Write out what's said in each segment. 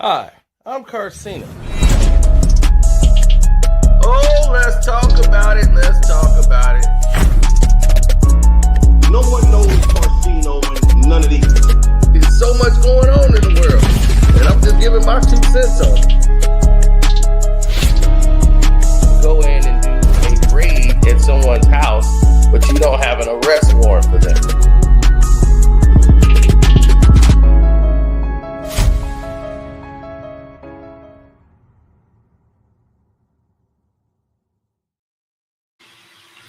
Hi, I'm Carcina. Oh, let's talk about it. Let's talk about it. No one knows Oschino and none of these. There's so much going on in the world, and I'm just giving my 2 cents on it. Go in and do a raid at someone's house, but you don't have an arrest warrant for them.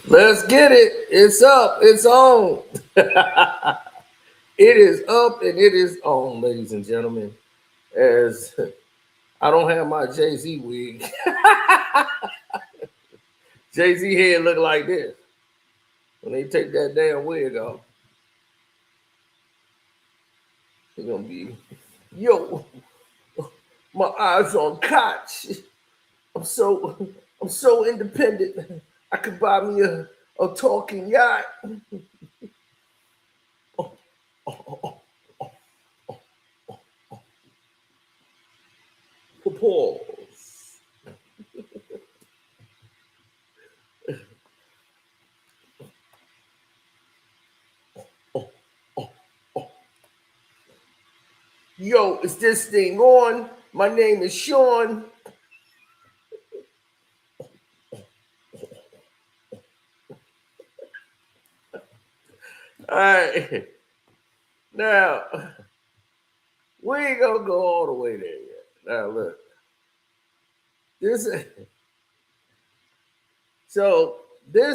Let's get it. It's up. It's on. It is up and it is on, ladies and gentlemen. As I don't have my Jay-Z wig. Jay-Z head look like this when they take that damn wig off. It's gonna be, yo, my eyes on Koch. I'm so independent. I could buy me a talking yacht. Pause. Yo, is this thing on? My name is Sean. All right. Now, we ain't gonna go all the way there yet. Now look. This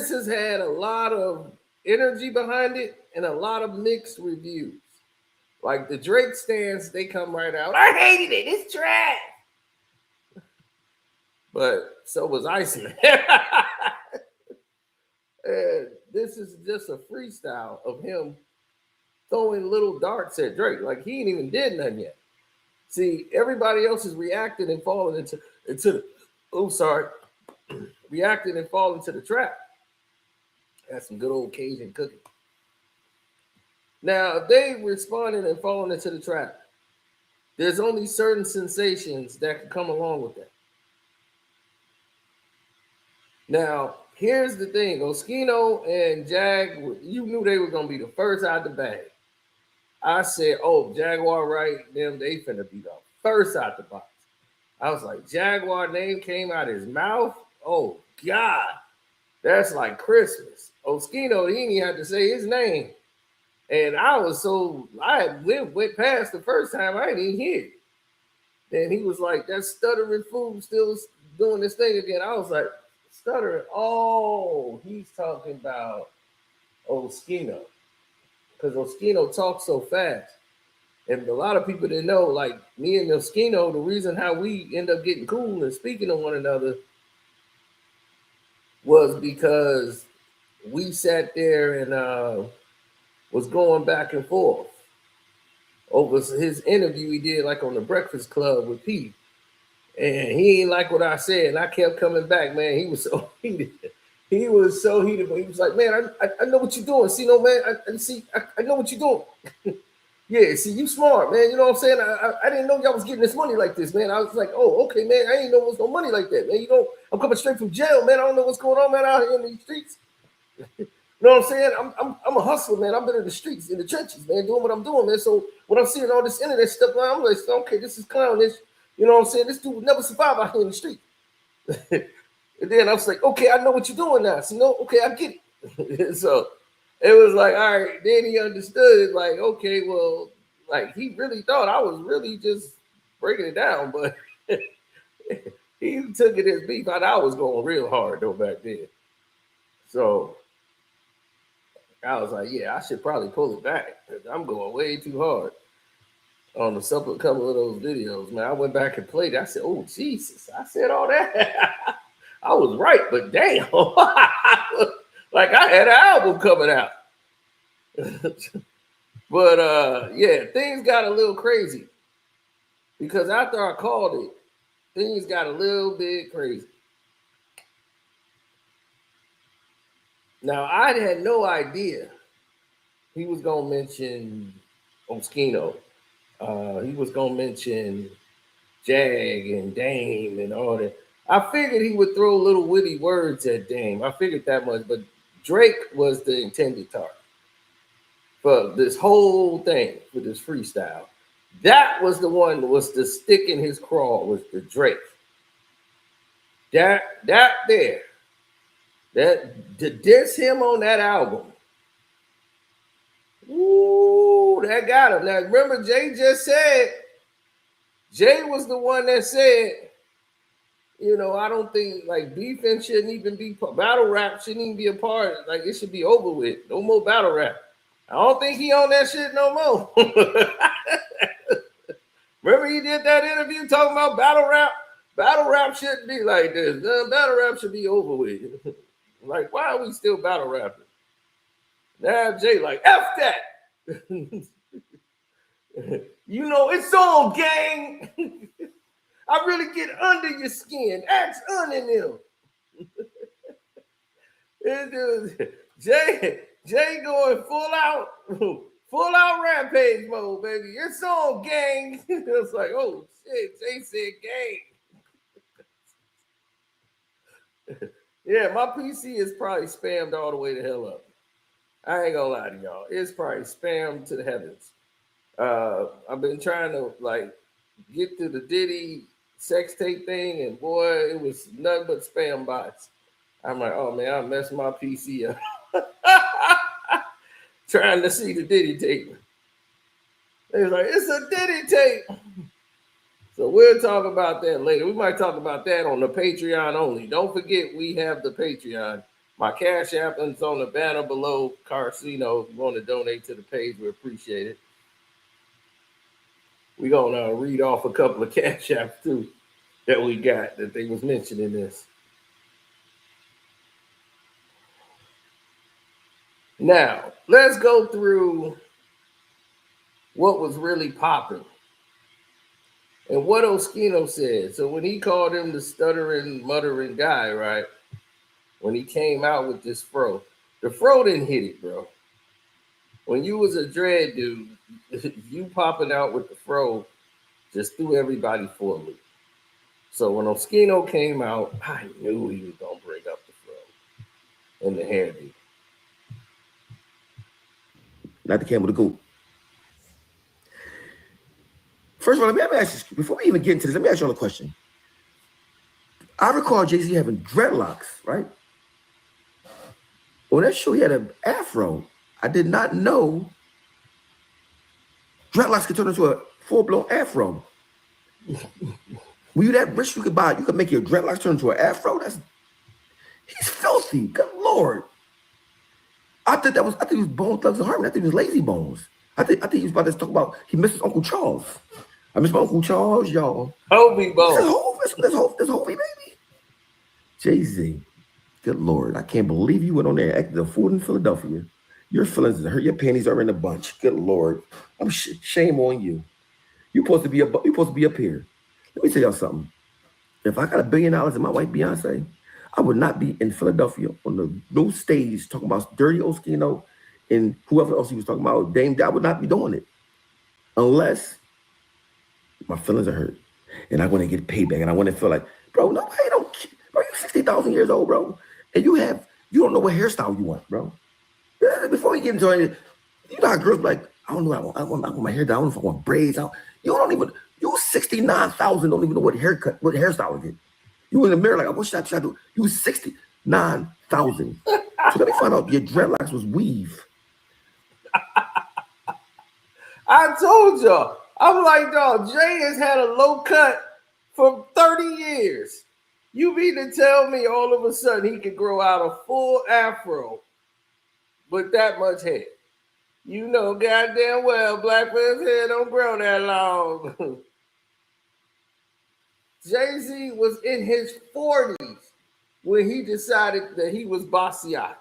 has had a lot of energy behind it and a lot of mixed reviews. Like the Drake stands, they come right out. I hated it. It's trash. But so was Iceman. And this is just a freestyle of him throwing little darts at Drake. Like he ain't even did nothing yet. See, everybody else is reacting and falling into reacting and falling to the trap. That's some good old Cajun cooking. Now, if they responded and falling into the trap, there's only certain sensations that can come along with that. Now, here's the thing. Oschino and Jag, you knew they were going to be the first out the bag. I said, oh, Jaguar, Wright, them, they finna be the first out the box. I was like, Jaguar name came out his mouth? Oh, God. That's like Christmas. Oschino, he didn't have to say his name. And I went past the first time. I didn't even hear it. Then he was like, that stuttering fool still doing this thing again. I was like, stuttering. Oh, he's talking about Oschino. Because Oschino talks so fast. And a lot of people didn't know, like me and Oschino, the reason how we end up getting cool and speaking to one another was because we sat there and was going back and forth over his interview he did like on the Breakfast Club with Pete. And he ain't like what I said. And I kept coming back, man. He was so heated. He was so heated. But he was like, man, I know what you're doing. See, no, man, I know what you're doing. Yeah, see, you smart, man. You know what I'm saying? I didn't know y'all was getting this money like this, man. I was like, oh, okay, man. I didn't know there was no money like that, man. You know, I'm coming straight from jail, man. I don't know what's going on, man, out here in these streets. You know what I'm saying? I'm a hustler, man. I've been in the streets, in the trenches, man, doing what I'm doing, man. So when I'm seeing all this internet stuff, man, I'm like, okay, this is clownish. You know what I'm saying? This dude would never survive out here in the street. And then I was like, okay, I know what you're doing now. So, no, okay, I get it. So it was like, all right. Then he understood, like, okay, well, like he really thought I was really just breaking it down, but he took it as beef. I was going real hard though back then. So I was like, yeah, I should probably pull it back because I'm going way too hard on a couple of those videos, man. I went back and played it. I said, oh, Jesus. I said all that. I was right, but damn. Like I had an album coming out. But yeah, things got a little crazy. Because after I called it, things got a little bit crazy. Now, I had no idea he was going to mention Oschino. He was going to mention Jag and Dame and all that. I figured he would throw little witty words at Dame. I figured that much, but Drake was the intended target for this whole thing, for this freestyle. That was the one that was the stick in his craw, was the Drake. That there. That to diss him on that album. Ooh, that got him. Now remember, Jay just said, Jay was the one that said, you know, I don't think like beefing shouldn't even be battle rap shouldn't even be a part. Like it should be over with. No more battle rap. I don't think he on that shit no more. Remember he did that interview talking about battle rap? Battle rap shouldn't be like this. Battle rap should be over with. Like, why are we still battle rapping? Now Jay like, F that. You know, it's all gang. I really get under your skin. Ask under them. Jay going full out rampage mode, baby. It's all gang. It's like, oh shit, Jay said gang. Yeah, my PC is probably spammed all the way the hell up. I ain't gonna lie to y'all. It's probably spammed to the heavens. I've been trying to like get to the Diddy sex tape thing, and boy, it was nothing but spam bots. I'm like, oh man, I messed my PC up. Trying to see the Diddy tape. They was like, it's a Diddy tape. So we'll talk about that later. We might talk about that on the Patreon only. Don't forget, we have the Patreon. My Cash App is on the banner below, Carcino. If you want to donate to the page, we appreciate it. We're going to read off a couple of Cash Apps, too, that we got, that they was mentioning this. Now, let's go through what was really popping and what Oschino said. So when he called him the stuttering, muttering guy, right, when he came out with this fro, the fro didn't hit it, bro. When you was a dread dude, you popping out with the fro just threw everybody for a loop. So when Oschino came out, I knew he was going to bring up the fro and the hairdo. Not the camel, the goat. First of all, let me ask you, before we even get into this, let me ask you all a question. I recall Jay-Z having dreadlocks, right? On that show, he had an afro. I did not know dreadlocks could turn into a full-blown afro. Were you that rich you could make your dreadlocks turn into an afro? He's filthy. Good Lord. I think it was Bone Thugs and Harmony. I think it was Lazy Bones. I think he was about to talk about he misses Uncle Charles. I miss my Uncle Charles, y'all. Hobie Bones. This Hobie, baby. Jay-Z. Good Lord. I can't believe you went on there and acted a fool in Philadelphia. Your feelings hurt. Your panties are in a bunch. Good Lord. Shame on you. You're supposed to be up here. Let me tell y'all something. If I got $1 billion and my wife Beyonce, I would not be in Philadelphia on the new stage talking about Dirty Oschino and whoever else he was talking about, Dame. I would not be doing it unless my feelings are hurt and I want to get payback and I want to feel like, bro, nobody don't. Bro, you're 60,000 years old, bro, and you don't know what hairstyle you want, bro. Before we get into it, you know how girls be like, I don't know, I want my hair down. I don't know if I want braids out. You 69,000 don't even know what hairstyle is it. You in the mirror like, what should I do? You was 69,000. So let me find out your dreadlocks was weave. I told y'all. I'm like, dog, Jay has had a low cut for 30 years. You mean to tell me all of a sudden he could grow out a full afro with that much hair? You know goddamn well black man's hair don't grow that long. Jay-Z was in his 40s when he decided that he was Basquiat.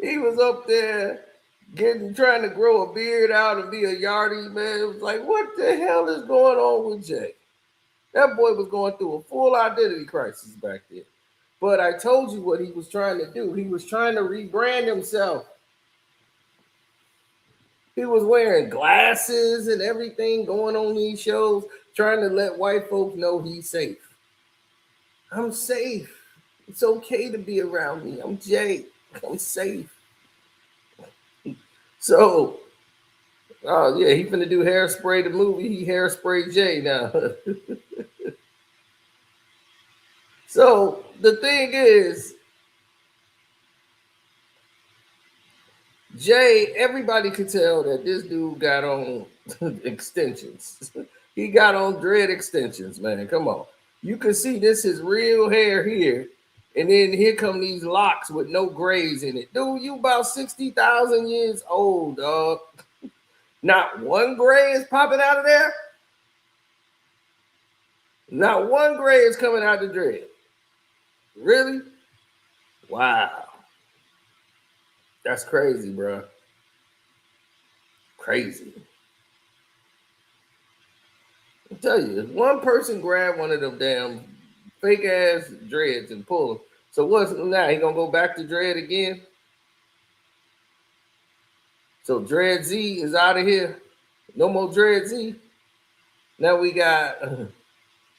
He was up there trying to grow a beard out and be a yardie, man. It was like, what the hell is going on with Jay? That boy was going through a full identity crisis back then. But I told you what he was trying to do. He was trying to rebrand himself. He was wearing glasses and everything, going on these shows, trying to let white folks know he's safe. I'm safe. It's okay to be around me. I'm Jay. I'm safe. So, oh yeah, he finna do Hairspray the movie. He Hairspray Jay now. So the thing is, Jay, everybody could tell that this dude got on extensions. He got on dread extensions, man. Come on. You can see this is real hair here. And then here come these locks with no grays in it. Dude, you about 60,000 years old, dog. Not one gray is popping out of there. Not one gray is coming out the dread. Really? Wow. That's crazy, bro. Crazy. I tell you, if one person grab one of them damn fake ass dreads and pull them, so what's now? He gonna go back to dread again? So Dread Z is out of here. No more Dread Z. Now we got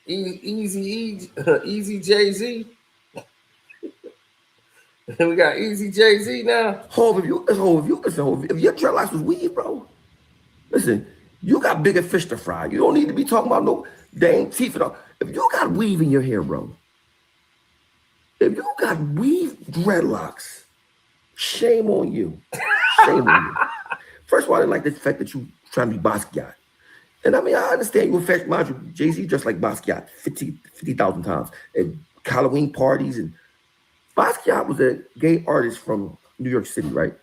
Easy Jay-Z. We got Easy Jay-Z now. If your dreadlocks was weed, bro. Listen, you got bigger fish to fry. You don't need to be talking about no dang teeth and all. If you got weave in your hair, bro. If you got weave dreadlocks, shame on you. Shame on you. First of all, I didn't like the fact that you trying to be Basquiat. And I mean, I understand you affect, mind you, Jay-Z just like Basquiat 50,000 times at Halloween parties. And Basquiat was a gay artist from New York City, right?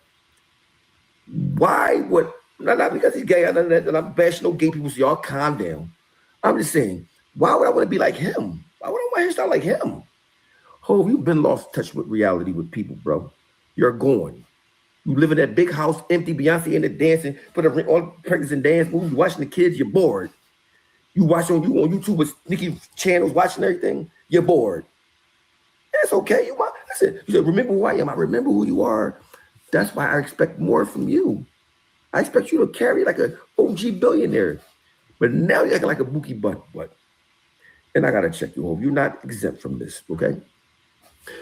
Why would, not because he's gay, and I'm bashing no gay people, so y'all calm down. I'm just saying, why would I want to be like him? Why would I want my hairstyle like him? Oh, you've been lost touch with reality with people, bro. You're gone. You live in that big house, empty, Beyonce in the dancing, put a ring on, practice and dance movies, watching the kids, you're bored. You watch on YouTube with sneaky channels, watching everything, you're bored. That's okay. You said, remember who I am. I remember who you are. That's why I expect more from you. I expect you to carry like an OG billionaire. But now you're acting like a bookie butt. And I got to check you over. You're not exempt from this, okay?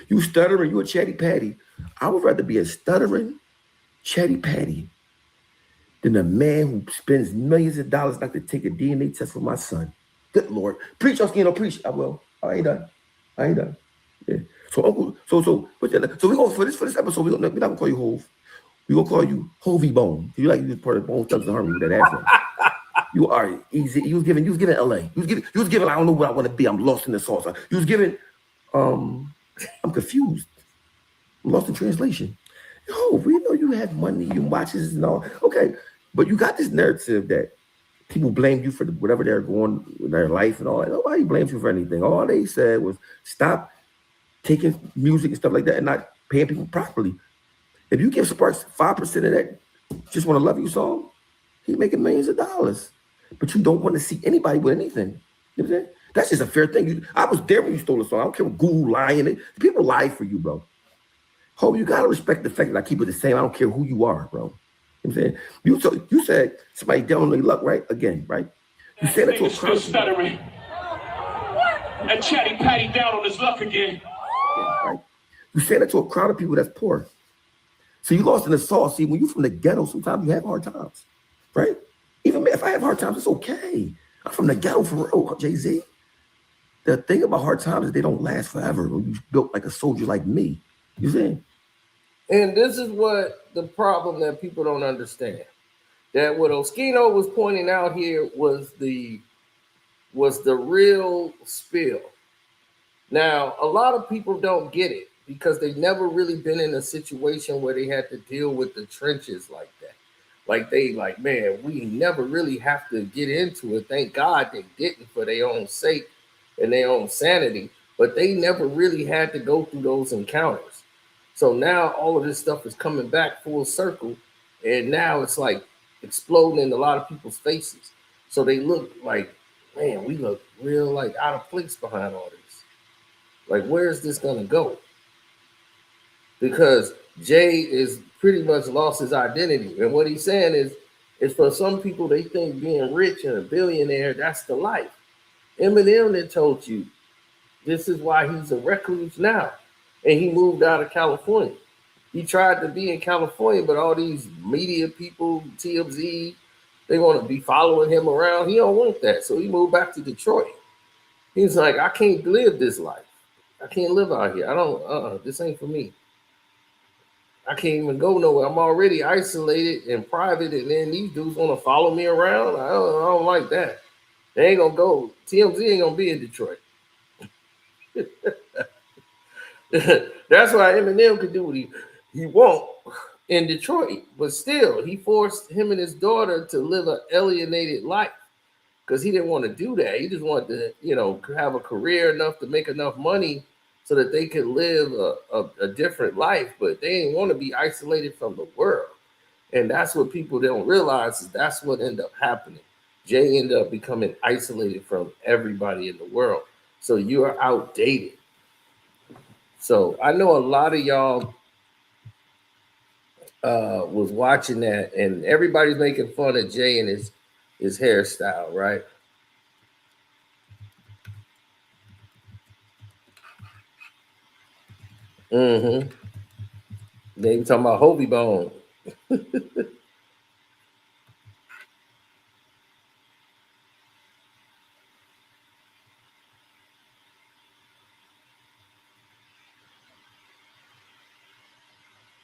You stuttering, you a chatty patty. I would rather be a stuttering chatty patty than a man who spends millions of dollars not to take a DNA test for my son. Good Lord. Preach, Oschino, preach. I will. I ain't done. Yeah. So Uncle, so we go for this episode, we're not gonna call you Hove. We're gonna call you Hovey Bone. You like you was part of Bone Thugs and Harmony with that accent. You are easy. You was giving LA. You was giving I don't know what I want to be. I'm lost in the sauce. You was giving I'm confused. I'm lost in translation. Yo, we know you have money, you watches and all. Okay, but you got this narrative that people blame you for whatever they're going with their life and all that. Nobody blames you for anything. All they said was stop taking music and stuff like that and not paying people properly. If you give Sparks 5% of that Just Want to Love You song, he's making millions of dollars. But you don't want to see anybody with anything. You know what I'm saying? That's just a fair thing. I was there when you stole the song. I don't care what Google lying it. People lie for you, bro. Hope you gotta respect the fact that I keep it the same. I don't care who you are, bro. You know what I'm saying? You said somebody down on their luck, right? Again, right? You said it to a crowd. Stuttering. And chatty patty down on his luck again. Right? You said it to a crowd of people that's poor. So you lost in the sauce. See, when you're from the ghetto, sometimes you have hard times, right? Even if I have hard times, it's okay. I'm from the ghetto for real, Jay-Z. The thing about hard times is they don't last forever. You built like a soldier like me. You see? And this is what the problem that people don't understand. That what Oschino was pointing out here was the real spill. Now, a lot of people don't get it because they've never really been in a situation where they had to deal with the trenches like that. Like, man, we never really have to get into it. Thank God they didn't for their own sake and their own sanity, but they never really had to go through those encounters. So now all of this stuff is coming back full circle, and now it's like exploding in a lot of people's faces. So they look like, man, we look real like out of place behind all this. Like, where is this gonna go? Because Jay is pretty much lost his identity. And what he's saying is It's for some people, they think being rich and a billionaire, that's the life. Eminem that told you this is why he's a recluse now. And he moved out of California. He tried to be in California, but all these media people, TMZ, they want to be following him around. He don't want that. So he moved back to Detroit. He's like, I can't live this life. I can't live out here. I don't, this ain't for me. I can't even go nowhere. I'm already isolated and private, and then these dudes want to follow me around. I don't like that. They ain't gonna go. TMZ ain't gonna be in Detroit. That's why Eminem could do what he want in Detroit, but still, he forced him and his daughter to live an alienated life because he didn't want to do that. He just wanted to, have a career enough to make enough money so that they could live a different life, but they didn't want to be isolated from the world. And that's what people don't realize, is that's what ended up happening. Jay ended up becoming isolated from everybody in the world. So you are outdated. So I know a lot of y'all was watching that, and everybody's making fun of Jay and his hairstyle, right? Mm-hmm. They were talking about Hobie Bone.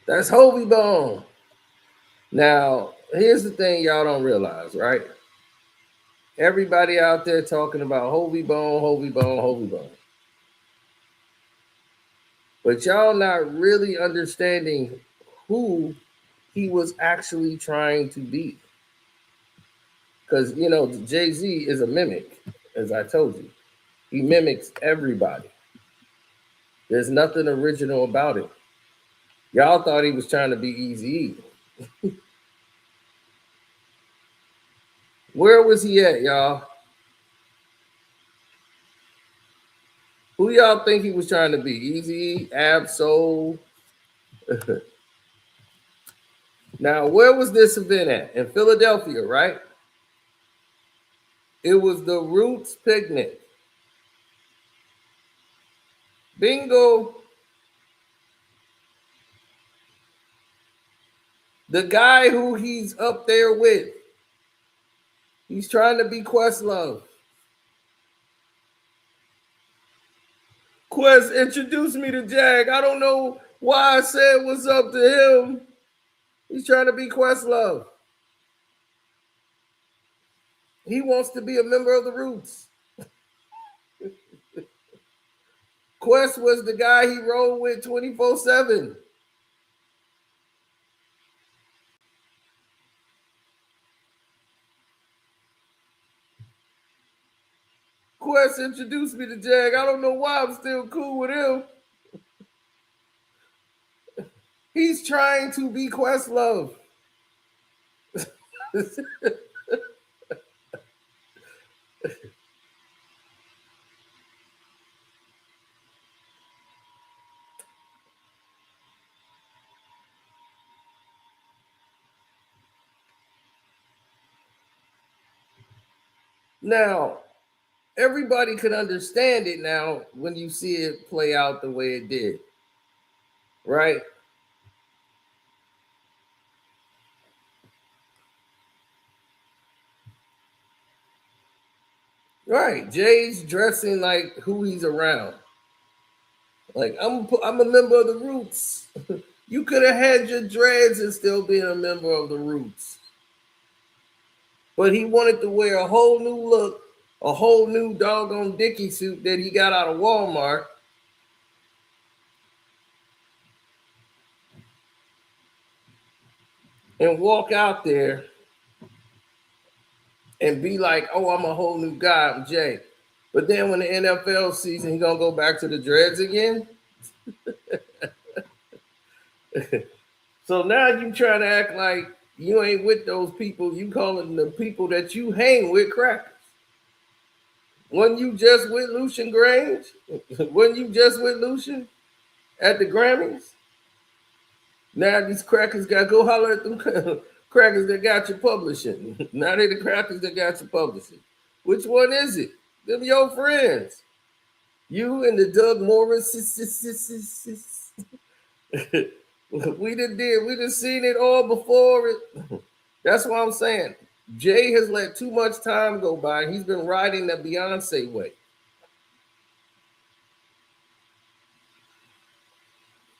That's Hobie Bone. Now, here's the thing y'all don't realize, right? Everybody out there talking about Hobie Bone, Hobie Bone, Hobie Bone. But y'all not really understanding who he was actually trying to be. Because, Jay-Z is a mimic, as I told you. He mimics everybody. There's nothing original about it. Y'all thought he was trying to be Eazy-E. Where was he at, y'all? Who y'all think he was trying to be? Eazy-E, Ab-Soul? Now, where was this event at? In Philadelphia, right? It was the Roots Picnic. Bingo. The guy who he's up there with, he's trying to be Questlove. Quest introduced me to Jag. I don't know why I said what's up to him. He's trying to be Questlove. He wants to be a member of the Roots. Quest was the guy he rolled with 24/7. Quest introduced me to Jag. I don't know why I'm still cool with him. He's trying to be Questlove. Now, everybody could understand it now when you see it play out the way it did, right? Right. Jay's dressing like who he's around. Like, I'm a member of the Roots. You could have had your dreads and still been a member of the Roots. But he wanted to wear a whole new look, a whole new doggone Dickie suit that he got out of Walmart. And walk out there and be like, oh, I'm a whole new guy, I'm Jay. But then when the NFL season, he gonna go back to the dreads again? So now you trying to act like you ain't with those people. You calling the people that you hang with crackers. Wasn't you just with Lucian Grange? Wasn't you just with Lucian at the Grammys? Now these crackers got to go holler at them crackers that got you publishing. Now they the crackers that got you publishing. Which one is it? Them your friends. You and the Doug Morris. We done seen it all before it. That's what I'm saying. Jay has let too much time go by. He's been riding the Beyonce way.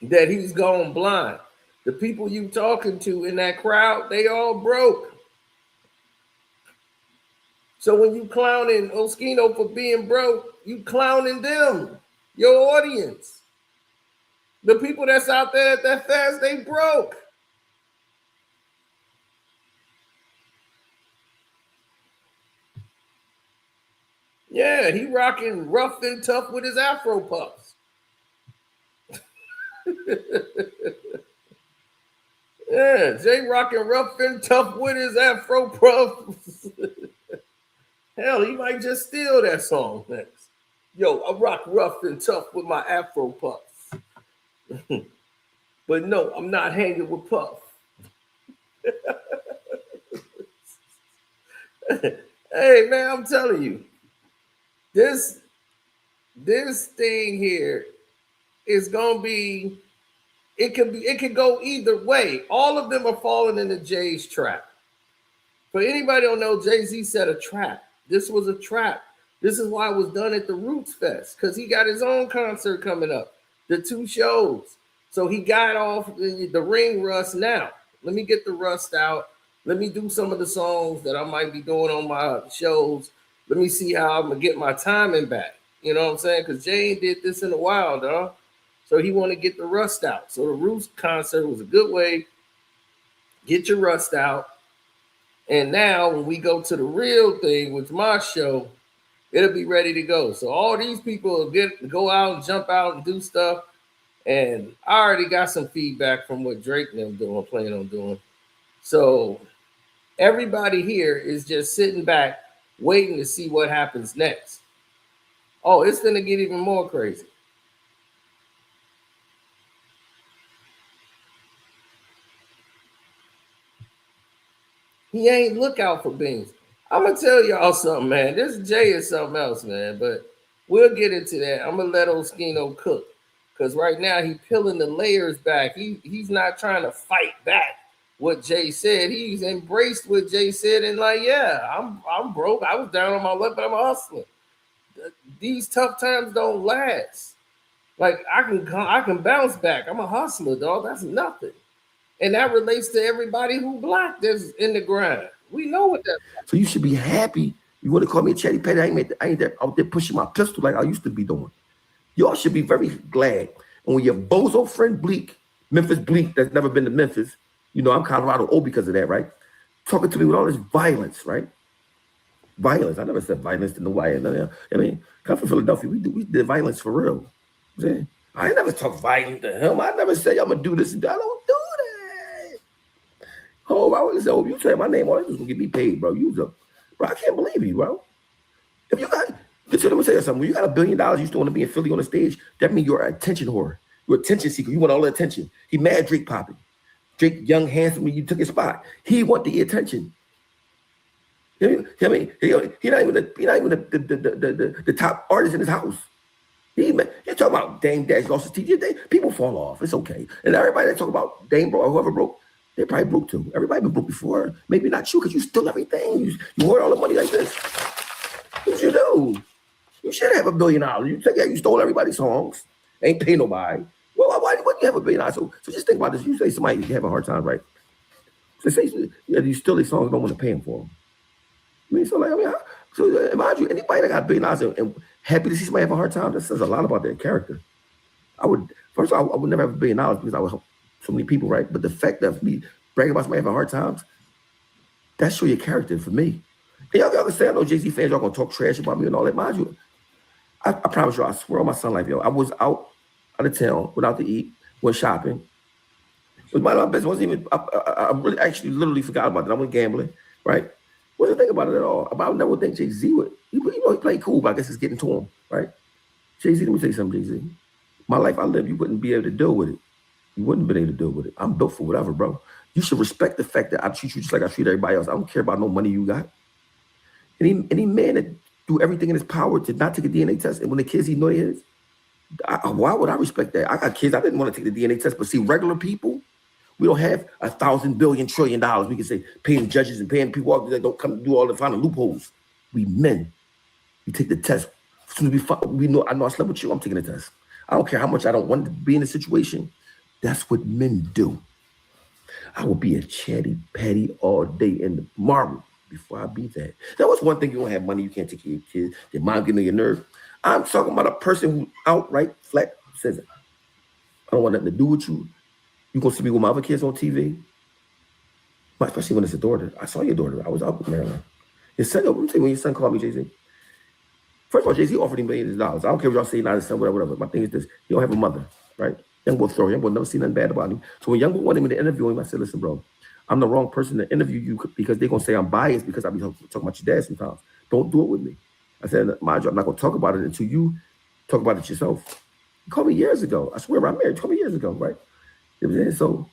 That he's gone blind. The people you talking to in that crowd, they all broke. So when you clowning Oschino for being broke, you clowning them, your audience. The people that's out there at that fast, they broke. Yeah, he rocking rough and tough with his Afro puffs. Yeah, Jay rocking rough and tough with his Afro puffs. Hell, he might just steal that song next. Yo, I rock rough and tough with my Afro puffs. But no, I'm not hanging with Puff. Hey, man, I'm telling you, this thing here is gonna be. It could go either way. All of them are falling into Jay's trap. For anybody who don't know, Jay-Z set a trap. This was a trap. This is why it was done at the Roots Fest, because he got his own concert coming up, the 2 shows. So he got off the ring rust now. Let me get the rust out. Let me do some of the songs that I might be doing on my shows. Let me see how I'm going to get my timing back. You know what I'm saying? Because Jay ain't did this in a while, dog. So he want to get the rust out. So the Roots concert was a good way. Get your rust out. And now when we go to the real thing, which my show, it'll be ready to go. So all these people will go out and jump out and do stuff. And I already got some feedback from what Drake and them plan on doing. So everybody here is just sitting back, waiting to see what happens next. Oh, it's going to get even more crazy. He ain't look out for beans. I'm going to tell y'all something, man. This Jay is something else, man. But we'll get into that. I'm going to let Oschino cook. Because right now he's peeling the layers back. He's not trying to fight back what Jay said. He's embraced what Jay said and like, yeah, I'm broke. I was down on my luck, but I'm a hustler. These tough times don't last. Like I can bounce back. I'm a hustler, dog. That's nothing. And that relates to everybody who Black that's in the grind. We know what that is. So you should be happy. You want to call me a chatty patty? I ain't out there pushing my pistol like I used to be doing. Y'all should be very glad. And when your bozo friend Bleak, Memphis Bleak, that's never been to Memphis, you know, I'm Colorado old because of that, right? Talking to me with all this violence, right? Violence. I never said violence to nobody. I mean, come from Philadelphia. We did violence for real. I ain't never talk violent to him. I never say I'm gonna do this. I don't do that. Oh, I would say, oh, you say my name, all this is gonna get me paid, bro. Bro, I can't believe you, bro. If you got, let me tell you something. When you got $1 billion, you still want to be in Philly on the stage. That means you're an attention whore. You're attention seeker. You want all the attention. He mad Drake popping. Drake, young, handsome, you took his spot. He want the attention. I mean, he not even the top artist in his house. You're talking about Dame Dash lost his teeth. People fall off. It's okay. And everybody that talk about Dame broke or whoever broke, they probably broke too. Everybody been broke before. Maybe not you because you stole everything. You hoard all the money like this. What you do? You should have $1 billion. You stole everybody's songs. Ain't pay nobody. Well, why wouldn't you have $1 billion? So just think about this. You say somebody have a hard time, right? So say you steal these songs, don't want to pay them for them. So imagine anybody that got $1 billion and happy to see somebody have a hard time, that says a lot about their character. I would never have $1 billion because I would help so many people, right? But the fact that me bragging about somebody having hard times, that show your character for me. And y'all can say, I know Jay-Z fans, y'all gonna talk trash about me and all that. Mind you, I promise you, I swear on my son life, yo, I was out of town, went out to eat, went shopping. But my business wasn't even, I really actually literally forgot about it. I went gambling, right? Wasn't thinking about it at all. I would never think Jay-Z would. He played cool, but I guess it's getting to him, right? Jay-Z, let me tell you something, Jay-Z. My life I live, you wouldn't be able to deal with it. You wouldn't have been able to deal with it. I'm built for whatever, bro. You should respect the fact that I treat you just like I treat everybody else. I don't care about no money you got. Any man that do everything in his power to not take a DNA test, and when the kids he know they is, why would I respect that? I got kids. I didn't want to take the DNA test, but see, regular people, we don't have $1,000 billion trillion. We can say paying judges and paying people that don't come do all the final loopholes. We men, we take the test. As soon as we know, I know I slept with you. I'm taking the test. I don't care how much I don't want to be in a situation. That's what men do. I will be a chatty patty all day in the marble before I be that. That was one thing. You don't have money, you can't take care of your kids. Your mom getting on your nerve. I'm talking about a person who outright flat says it. I don't want nothing to do with you. You gonna see me with my other kids on TV? Especially when it's a daughter. I saw your daughter. I was up with Maryland. Your son, let me tell you, when your son called me, Jay-Z. First of all, Jay-Z offered him millions of dollars. I don't care what y'all say, not his son, whatever. My thing is this: he don't have a mother, right? Young boy throw. Young boy never seen nothing bad about him. So when young boy wanted me to interview him, I said, "Listen, bro, I'm the wrong person to interview you because they're gonna say I'm biased because I be talking about your dad sometimes. Don't do it with me." I said, "Mind you, I'm not gonna talk about it until you talk about it yourself." He called me years ago. I swear, I'm married. He called me years ago, right? So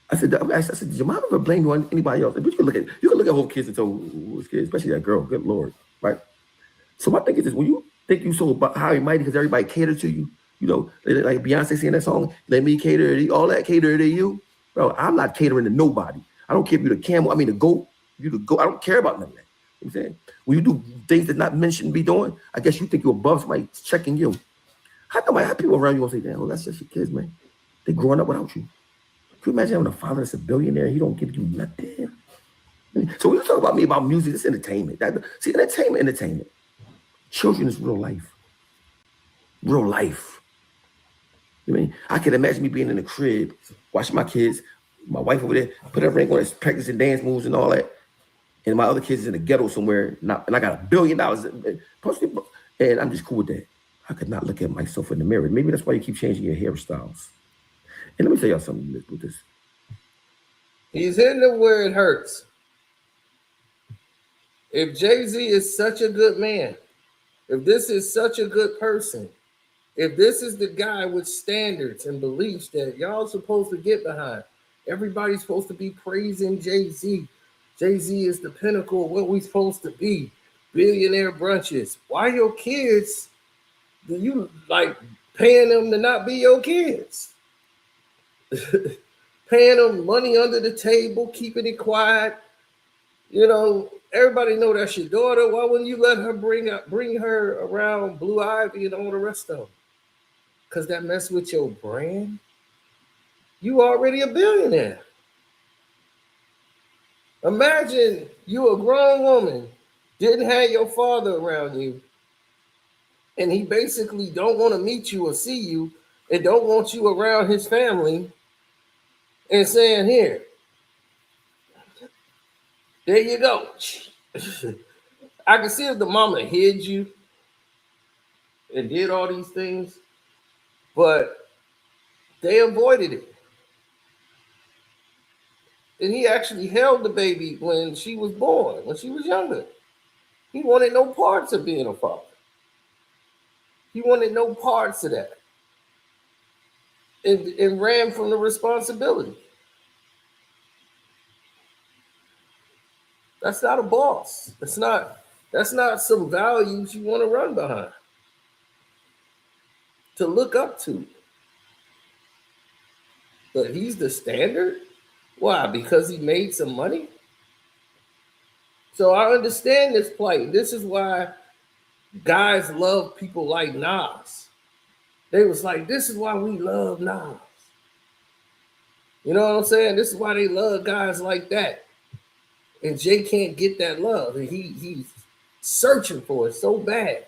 I said, "Did your mom ever blame you on anybody else?" But you can look at whole kids and tell who's kids, especially that girl. Good Lord, right? So my thing is this: when you think you so high and mighty because everybody cater to you, you know, like Beyonce saying that song, "Let me cater to you," all that cater to you, bro. I'm not catering to nobody. I don't care if you're the camel. I mean, the goat. You the goat. I don't care about none of that. You know what I'm saying, when you do things that not men shouldn't be doing, I guess you think you're above somebody checking you. How people around you gonna say, "Damn, well, that's just your kids, man. They growing up without you." Can you imagine having a father that's a billionaire? He don't give you nothing. So when you talk about me about music, it's entertainment. Entertainment. Children is real life. Real life. I mean, I can imagine me being in the crib, watching my kids, my wife over there, put her ring on, practicing dance moves and all that, and my other kids in the ghetto somewhere, and I got $1 billion, and I'm just cool with that. I could not look at myself in the mirror. Maybe that's why you keep changing your hairstyles. And let me tell y'all something with this. He's hitting it where it hurts. If Jay-Z is such a good man, if this is such a good person, if this is the guy with standards and beliefs that y'all supposed to get behind, everybody's supposed to be praising Jay-Z. Jay-Z is the pinnacle of what we supposed to be. Billionaire brunches. Why your kids, do you like paying them to not be your kids? Paying them money under the table, keeping it quiet. You know, everybody know that's your daughter. Why wouldn't you let her bring her around Blue Ivy and all the rest of them? Because that mess with your brand. You already a billionaire. Imagine you a grown woman, didn't have your father around you, and he basically don't want to meet you or see you and don't want you around his family and saying, "Here, there you go." I can see if the mama hid you and did all these things, but they avoided it. And he actually held the baby when she was born, when she was younger. He wanted no parts of being a father. He wanted no parts of that. And ran from the responsibility. That's not a boss. That's not some values you want to run behind. To look up to. But he's the standard? Why? Because he made some money? So I understand this plight. This is why guys love people like Nas. They was like, this is why we love Nas. You know what I'm saying? This is why they love guys like that. And Jay can't get that love. And he's searching for it so bad.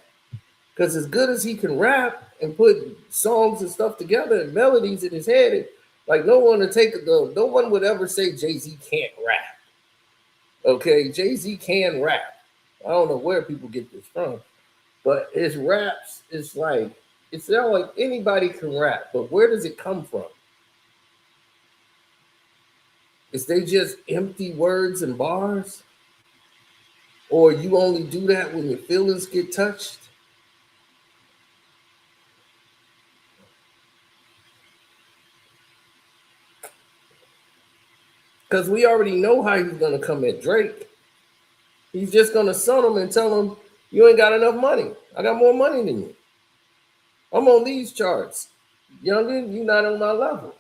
Because as good as he can rap and put songs and stuff together and melodies in his head, like no one would ever say Jay-Z can't rap. Okay, Jay-Z can rap. I don't know where people get this from, but his raps is like, it's not like anybody can rap, but where does it come from? Is they just empty words and bars? Or you only do that when your feelings get touched? Because we already know how he's gonna come at Drake. He's just gonna son him and tell him, you ain't got enough money. I got more money than you. I'm on these charts. Youngin, you not on my level.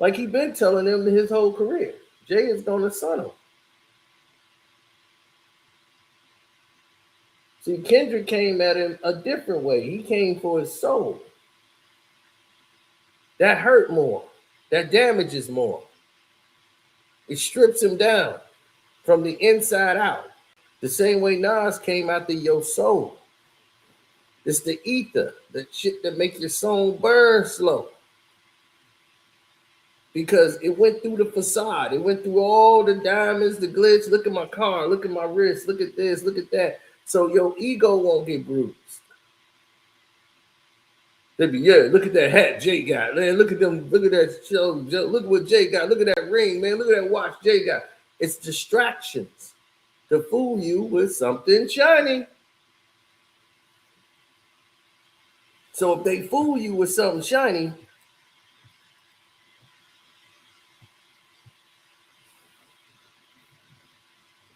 Like he been telling him his whole career. Jay is gonna son him. See, Kendrick came at him a different way. He came for his soul. That hurt more. That damages more. It strips him down from the inside out. The same way Nas came after your soul. It's the ether, the shit that makes your soul burn slow. Because it went through the facade. It went through all the diamonds, the glitz. Look at my car. Look at my wrist. Look at this. Look at that. So your ego won't get bruised. They be, yeah, look at that hat Jay got. Man, look at them. Look at that show. Look what Jay got. Look at that ring, man. Look at that watch Jay got. It's distractions to fool you with something shiny. So if they fool you with something shiny,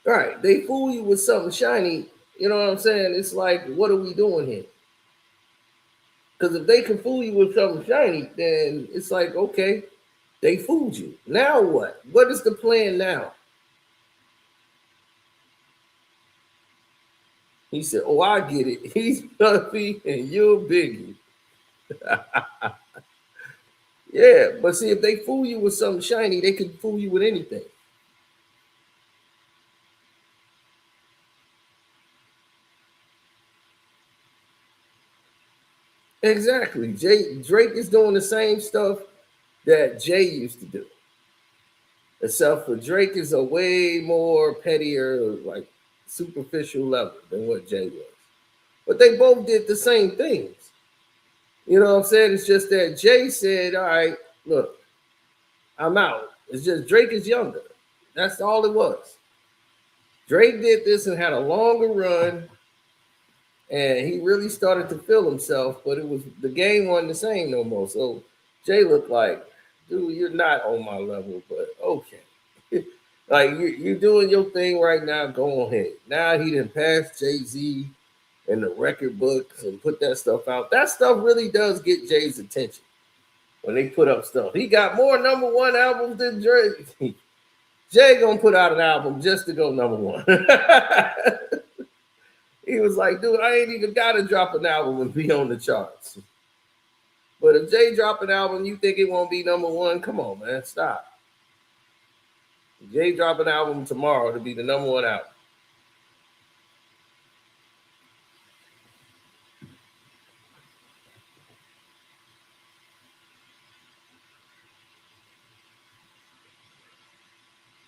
all right, they fool you with something shiny, you know what I'm saying? It's like, what are we doing here? Because if they can fool you with something shiny, then it's like, okay, they fooled you. Now what? What is the plan now? He said, oh, I get it. He's Puffy and you're Biggie. Yeah, but see, if they fool you with something shiny, they can fool you with anything. Exactly. Drake is doing the same stuff that Jay used to do. Except for Drake is a way more pettier, like superficial level than what Jay was. But they both did the same things. You know what I'm saying? It's just that Jay said, all right, look, I'm out. It's just Drake is younger. That's all it was. Drake did this and had a longer run. And he really started to feel himself, but it was the game wasn't the same no more. So Jay looked like, dude, you're not on my level, but okay. Like you're doing your thing right now, go ahead. Now he done passed Jay-Z and the record books and put that stuff out. That stuff really does get Jay's attention when they put up stuff. He got more number one albums than Drake. Jay gonna put out an album just to go number one. He was like, dude, I ain't even got to drop an album and be on the charts. But if Jay drop an album, you think it won't be number one? Come on, man, stop. Jay drop an album tomorrow to be the number one album.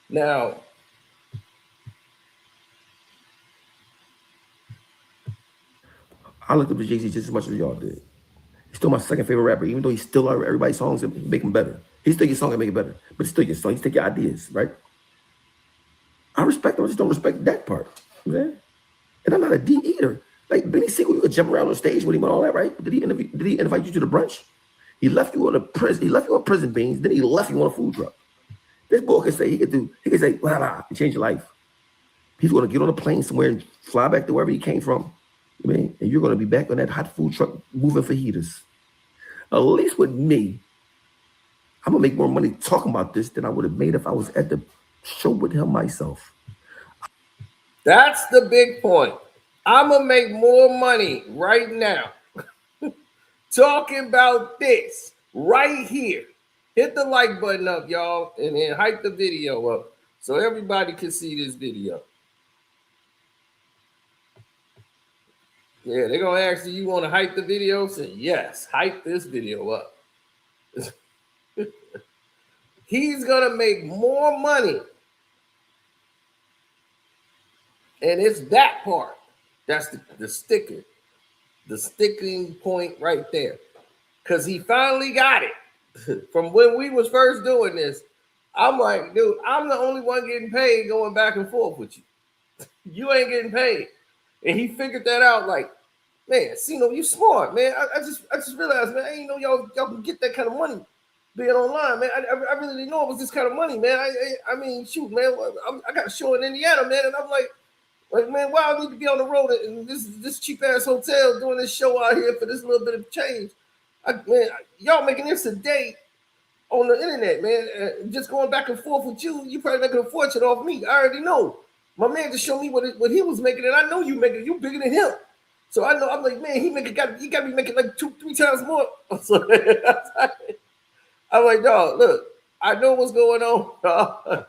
Now, I looked up to Jay-Z just as much as y'all did. He's still my second favorite rapper, even though he's still everybody's songs and make them better. He's still your song and make it better, but it's still your song. He's take your ideas, right? I respect him. I just don't respect that part, man. And I'm not a D eater. Like Benny Siegel, you could jump around on stage with him and all that, right? Did he invite you to the brunch? He left you on a prison. He left you on prison beans. Then he left you on a food truck. This boy can say he can say, voila, and change your life. He's going to get on a plane somewhere and fly back to wherever he came from. You mean, and you're going to be back on that hot food truck moving fajitas. At least with me, I'm going to make more money talking about this than I would have made if I was at the show with him myself. That's the big point. I'm going to make more money right now talking about this right here. Hit the like button up, y'all, and then hype the video up so everybody can see this video. Yeah, they're going to ask you want to hype the video? Say, yes, hype this video up. He's going to make more money. And it's that part. That's the sticker. The sticking point right there. Because he finally got it. From when we was first doing this, I'm like, dude, I'm the only one getting paid going back and forth with you. You ain't getting paid. And he figured that out like, man, Oschino, you smart, man. I just realized, man, I ain't know y'all can get that kind of money. being online, man. I really didn't know it was this kind of money, man. I mean, shoot, man. I got a show in Indiana, man, and I'm like, man, why I need to be on the road in this cheap ass hotel doing this show out here for this little bit of change? Man, y'all making this a day on the internet, man. Just going back and forth with you probably making a fortune off me. I already know. My man just showed me what he was making, and I know you making. You bigger than him. So I know. I'm like, man, he got to be making like 2-3 times more. I'm like, dog, look, I know what's going on, dog.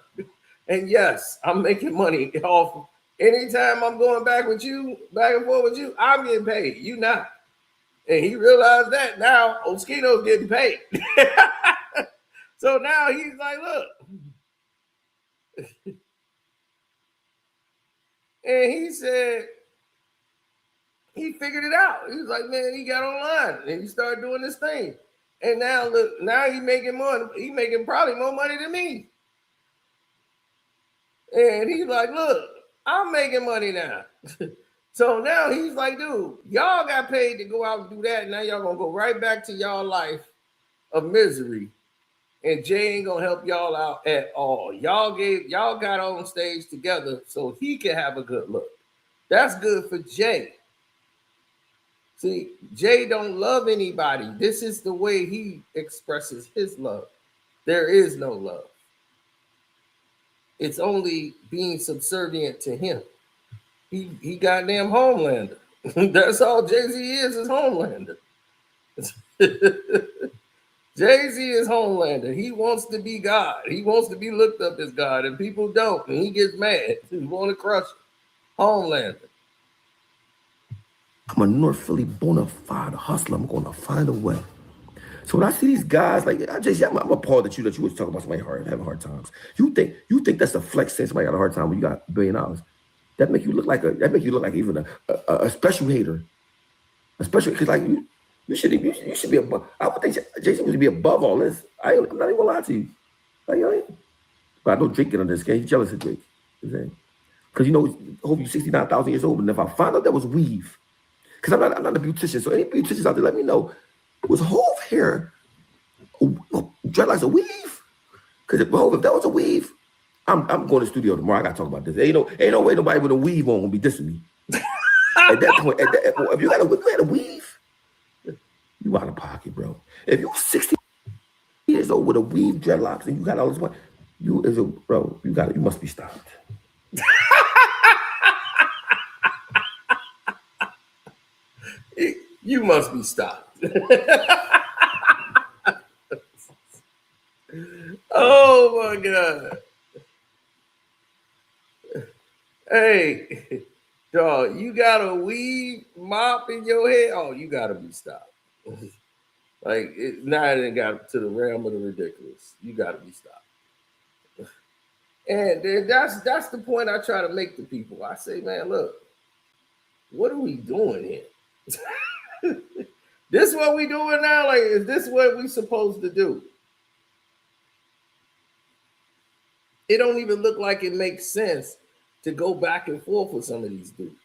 And yes, I'm making money off. Anytime I'm going back and forth with you, I'm getting paid. You not. And he realized that now Oschino's getting paid. So now he's like, look. And he said, he figured it out. He was like, man, he got online and he started doing this thing. And now look, now he's making more. He's making probably more money than me. And he's like, look, I'm making money now. So now he's like, dude, y'all got paid to go out and do that. And now y'all gonna go right back to y'all life of misery. And Jay ain't gonna help y'all out at all. Y'all got on stage together so he can have a good look. That's good for Jay. See, Jay don't love anybody. This is the way he expresses his love. There is no love. It's only being subservient to him. He goddamn Homelander. That's all Jay-Z is Homelander. Jay-Z is Homelander. He wants to be God. He wants to be looked up as God, and people don't, and he gets mad. He want to crush it. Homelander. I'm a North Philly bona fide hustler. I'm going to find a way. So when I see these guys, like I'm appalled that you was talking about somebody having hard times. You think that's a flex saying somebody got a hard time when you got $1 billion? That make you look like even a special hater, especially because like you should be above. I would think Jason would be above all this. I'm not even gonna lie to you. Like, but I know Drake get on this game. He's jealous of Drake. Because hope you're 69,000 years old. And if I find out that was weave, because I'm not a beautician, so any beauticians out there, let me know. Was Hove hair dreadlocks a weave? Because if that was a weave, I'm going to the studio tomorrow. I gotta talk about this. Ain't no way nobody with a weave on gonna be dissing me. At that point, if you had a weave, you out of pocket, bro. If you're 60 years old with a weave, dreadlocks, and you got all this money, you must be stopped. You must be stopped. Oh my God. Hey, dog, you got a weave mop in your head? Oh, you gotta be stopped. Like now it got to the realm of the ridiculous. You gotta be stopped. And that's the point I try to make to people. I say, man, look, what are we doing here? This what we doing now? Like, is this what we supposed to do? It don't even look like it makes sense to go back and forth with some of these dudes.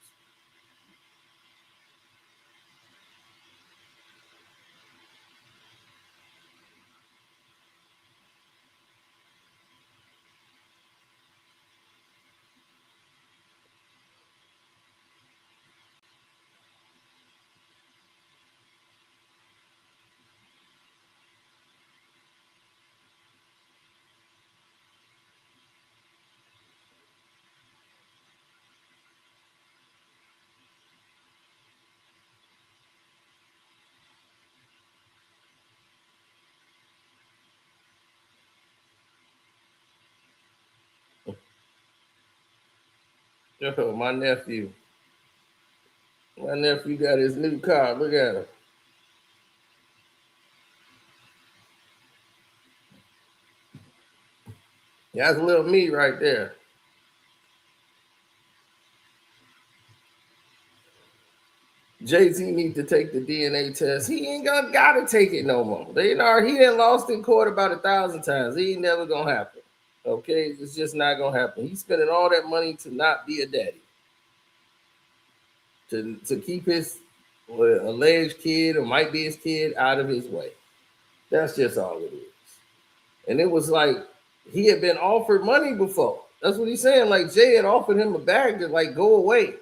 Yo, my nephew got his new car. Look at him. That's little me right there. Jay-Z need to take the DNA test. He ain't gotta take it no more. He done lost in court about 1,000 times. He ain't never gonna happen. Okay, it's just not gonna happen. He's spending all that money to not be a daddy, to keep his alleged kid or might be his kid out of his way. That's just all it is. And it was like he had been offered money before. That's what he's saying. Like Jay had offered him a bag to like go away.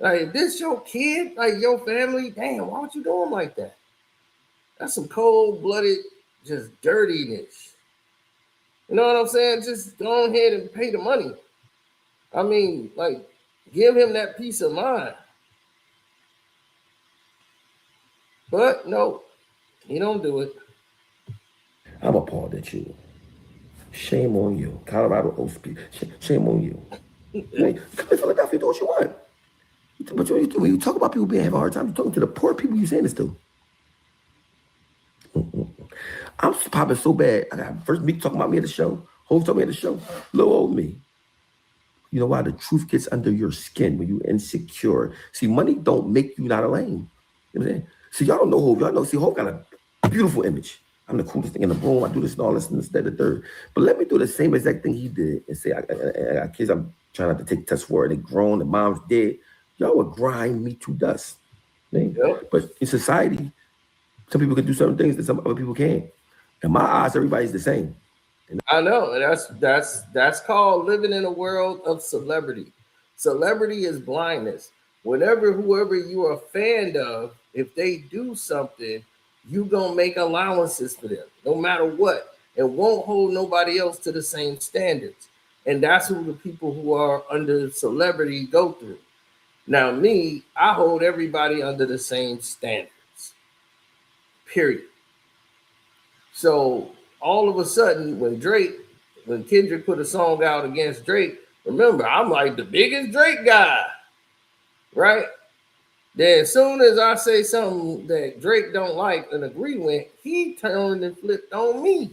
Like, if this your kid, like your family, damn, why would you do him like that? That's some cold-blooded, just dirtiness. You know what I'm saying? Just go ahead and pay the money. I mean, like, give him that peace of mind. But no, he don't do it. I'm appalled at you. Shame on you. Colorado OSP. Shame on you. Come to Philadelphia, do what you want. But when you talk about people having a hard time, you're talking to the poor people you're saying this to. I'm popping so bad. I got first Meek talking about me at the show. Hov talking me at the show. Little old me. You know why? The truth gets under your skin when you're insecure. See, money don't make you not a lame. You know what I'm saying? See, y'all don't know Hov. Y'all know, see, Hov got a beautiful image. I'm the coolest thing in the room. I do this and all this and this, that, the third. But let me do the same exact thing he did and say, I got kids I'm trying not to take tests for. They grown, the mom's dead. Y'all would grind me to dust. Right? Yep. But in society, some people can do certain things that some other people can't. In my eyes, everybody's the same. I know, and that's called living in a world of celebrity. Celebrity is blindness. Whoever you are a fan of, if they do something, you gonna make allowances for them, no matter what, and won't hold nobody else to the same standards. And that's who the people who are under celebrity go through. Now, me, I hold everybody under the same standards. Period. So all of a sudden, when Kendrick put a song out against Drake, remember, I'm like the biggest Drake guy, right? Then as soon as I say something that Drake don't like and agree with, he turned and flipped on me.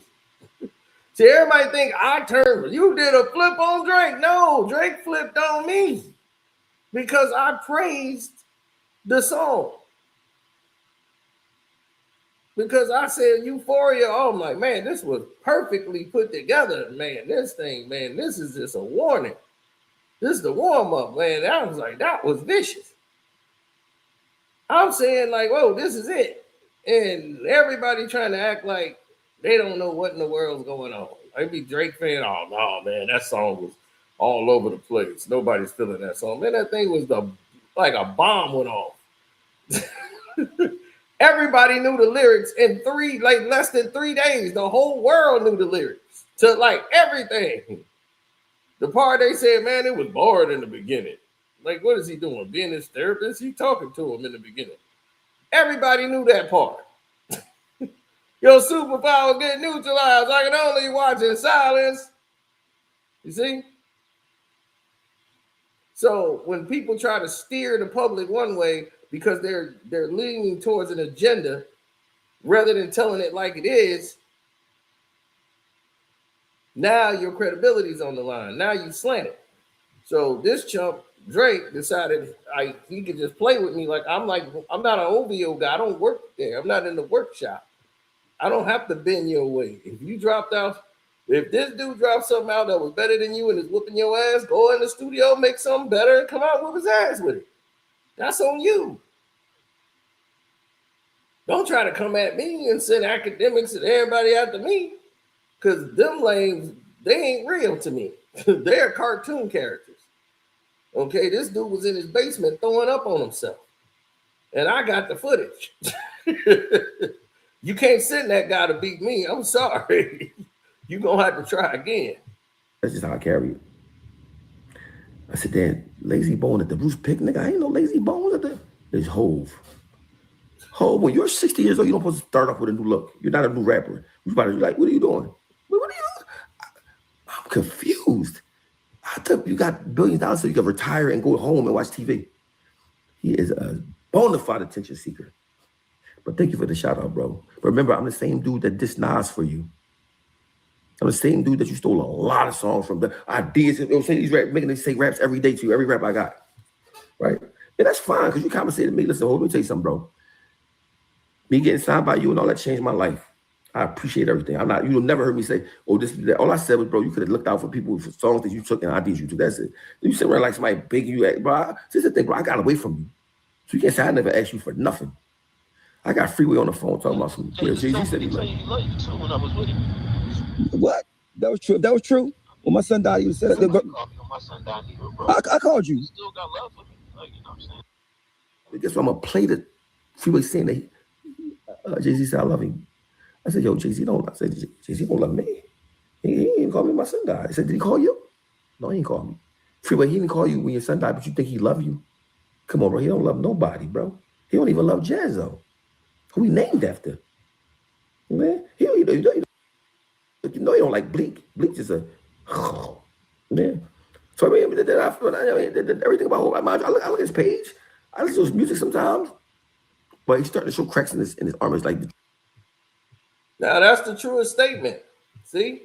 See, everybody think I turned, you did a flip on Drake. No, Drake flipped on me because I praised the song. Because I said Euphoria, oh, I'm like, man, this was perfectly put together, man. This thing, man, this is just a warning. This is the warm-up, man. I was like, that was vicious. I'm saying, like, whoa, this is it. And everybody trying to act like they don't know what in the world's going on. I'd be Drake fan, oh, no, man, that song was all over the place. Nobody's feeling that song. Man, that thing was like a bomb went off. Everybody knew the lyrics in less than 3 days. The whole world knew the lyrics to like everything. The part they said, man, it was boring in the beginning. Like, what is he doing? Being his therapist? He talking to him in the beginning. Everybody knew that part. Your superpower get neutralized. I can only watch in silence. You see? So when people try to steer the public one way, because they're leaning towards an agenda rather than telling it like it is, now your credibility is on the line. Now you slant it. So this chump, Drake, decided he could just play with me. I'm not an OVO guy. I don't work there. I'm not in the workshop. I don't have to bend your way. If this dude dropped something out that was better than you and is whooping your ass, go in the studio, make something better, and come out and whoop his ass with it. That's on you. Don't try to come at me and send academics and everybody after me, because them lames, they ain't real to me. They're cartoon characters. Okay, this dude was in his basement throwing up on himself, and I got the footage. You can't send that guy to beat me. I'm sorry. You're going to have to try again. That's just how I carry it. I said, damn, Lazy Bone at the Bruce Pick, nigga. I ain't no Lazy Bones at the. There's Hov. Hov, when you're 60 years old, you don't supposed to start off with a new look. You're not a new rapper. You're about to be like, what are you doing? What are you doing? I'm confused. I thought you got billions of dollars so you can retire and go home and watch TV. He is a bona fide attention seeker. But thank you for the shout out, bro. But remember, I'm the same dude that dissed Nas for you. I'm the same dude that you stole a lot of songs from. The ideas, say these rap, making they say raps every day to you, every rap I got. Right? And that's fine, because you compensated me. Listen, hold me tell you something, bro. Me getting signed by you and all that changed my life. I appreciate everything. You'll never heard me say, oh, this, that. All I said was, bro, you could have looked out for people for songs that you took and ideas you took. That's it. You sit around like somebody begging you, bro. This is the thing, bro. I got away from you. So you can't say I never asked you for nothing. I got Freeway on the phone talking about some. Jay-Z said he loved you too when I was with him. What? That was true. That was true. When my son died, you said that. My son died either, bro. I called you. You still got love for me, like, you know what I'm saying? Guess what? I'm gonna play the Freeway saying that Jay-Z said I love him. I said, yo, Jay-Z don't. I said, Jay-Z don't love me. He didn't call me when my son died. I said, did he call you? No, he didn't call me. Freeway, he didn't call you when your son died, but you think he loved you? Come on, bro. He don't love nobody, bro. He don't even love Jazzo, who he named after. Man, you know he don't like Bleak. Bleak is a man. So I mean, everything about him. I look at his page. I listen to his music sometimes, but he's starting to show cracks in his armor. It's like, now that's the truest statement. See?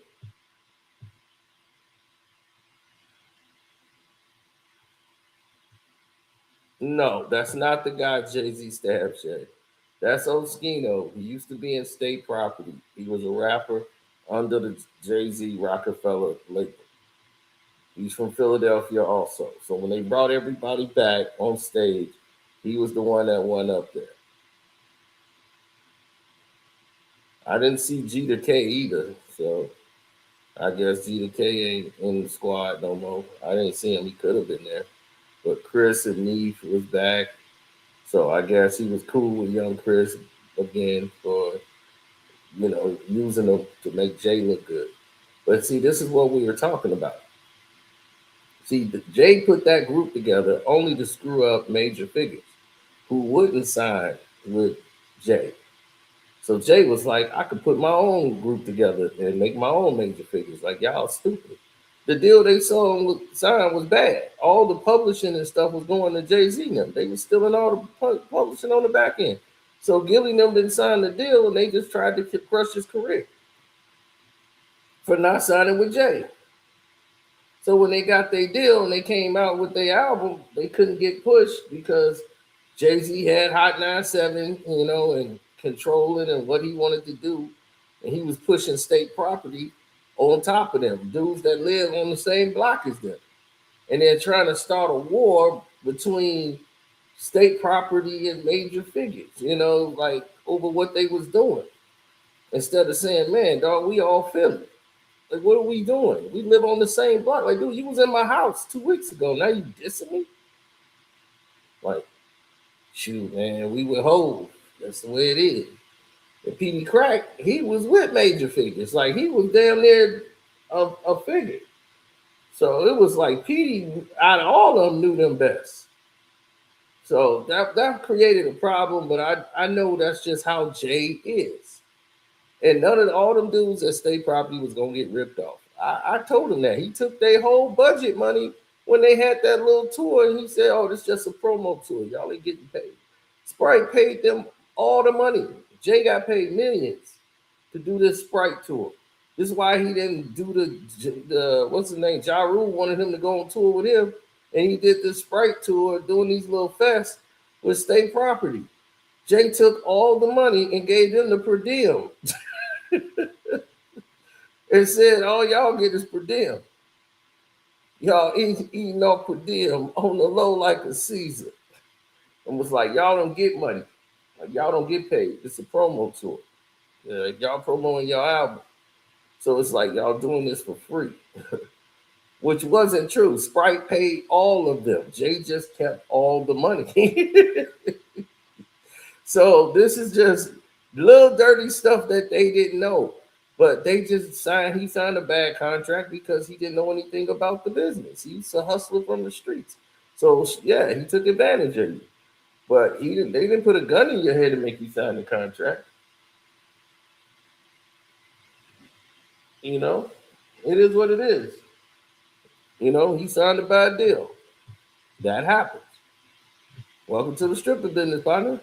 No, that's not the guy Jay-Z stabbed Shay. That's Oschino. He used to be in State Property. He was a rapper under the Jay-Z Rockefeller label. He's from Philadelphia also. So when they brought everybody back on stage, he was the one that went up there. I didn't see G to K either, so I guess G to K ain't in the squad no more. I didn't see him. He could have been there. But Chris and Neef was back. So I guess he was cool with young Chris again for, using him to make Jay look good. But see, this is what we were talking about. See, Jay put that group together only to screw up major figures who wouldn't sign with Jay. So Jay was like, I could put my own group together and make my own major figures. Like, y'all stupid. The deal they signed was bad. All the publishing and stuff was going to Jay-Z and them. They were stealing all the publishing on the back end. So Gilly and them didn't sign the deal, and they just tried to crush his career for not signing with Jay. So when they got their deal and they came out with their album, they couldn't get pushed because Jay-Z had Hot 97, and controlling and what he wanted to do. And he was pushing State Property on top of them, dudes that live on the same block as them. And they're trying to start a war between State Property and major figures, like over what they was doing. Instead of saying, man, dog, we all feel it. Like, what are we doing? We live on the same block. Like, dude, you was in my house 2 weeks ago. Now you dissing me? Like, shoot, man, we with Hov. That's the way it is. And Petey Crack, he was with major figures. Like, he was damn near a figure. So it was like Petey, out of all of them, knew them best. So that created a problem, but I know that's just how Jay is. And none of all them dudes at State Property was going to get ripped off. I told him that. He took their whole budget money when they had that little tour, and he said, oh, this is just a promo tour. Y'all ain't getting paid. Sprite paid them all the money. Jay got paid millions to do this Sprite tour. This is why he didn't do the what's his name? Ja Rule wanted him to go on tour with him, and he did this Sprite tour doing these little fests with State Property. Jay took all the money and gave them the per diem. And said, all y'all get is per diem. Y'all eating off per diem on the low like a Caesar. And was like, y'all don't get money. Like, y'all don't get paid. It's a promo tour. Y'all promoting your album. So it's like y'all doing this for free. Which wasn't true. Sprite paid all of them. Jay just kept all the money. So this is just little dirty stuff that they didn't know. But they just he signed a bad contract because he didn't know anything about the business. He's a hustler from the streets. So yeah, he took advantage of you. But they didn't put a gun in your head to make you sign the contract. It is what it is. He signed a bad deal. That happens. Welcome to the stripper business, partner.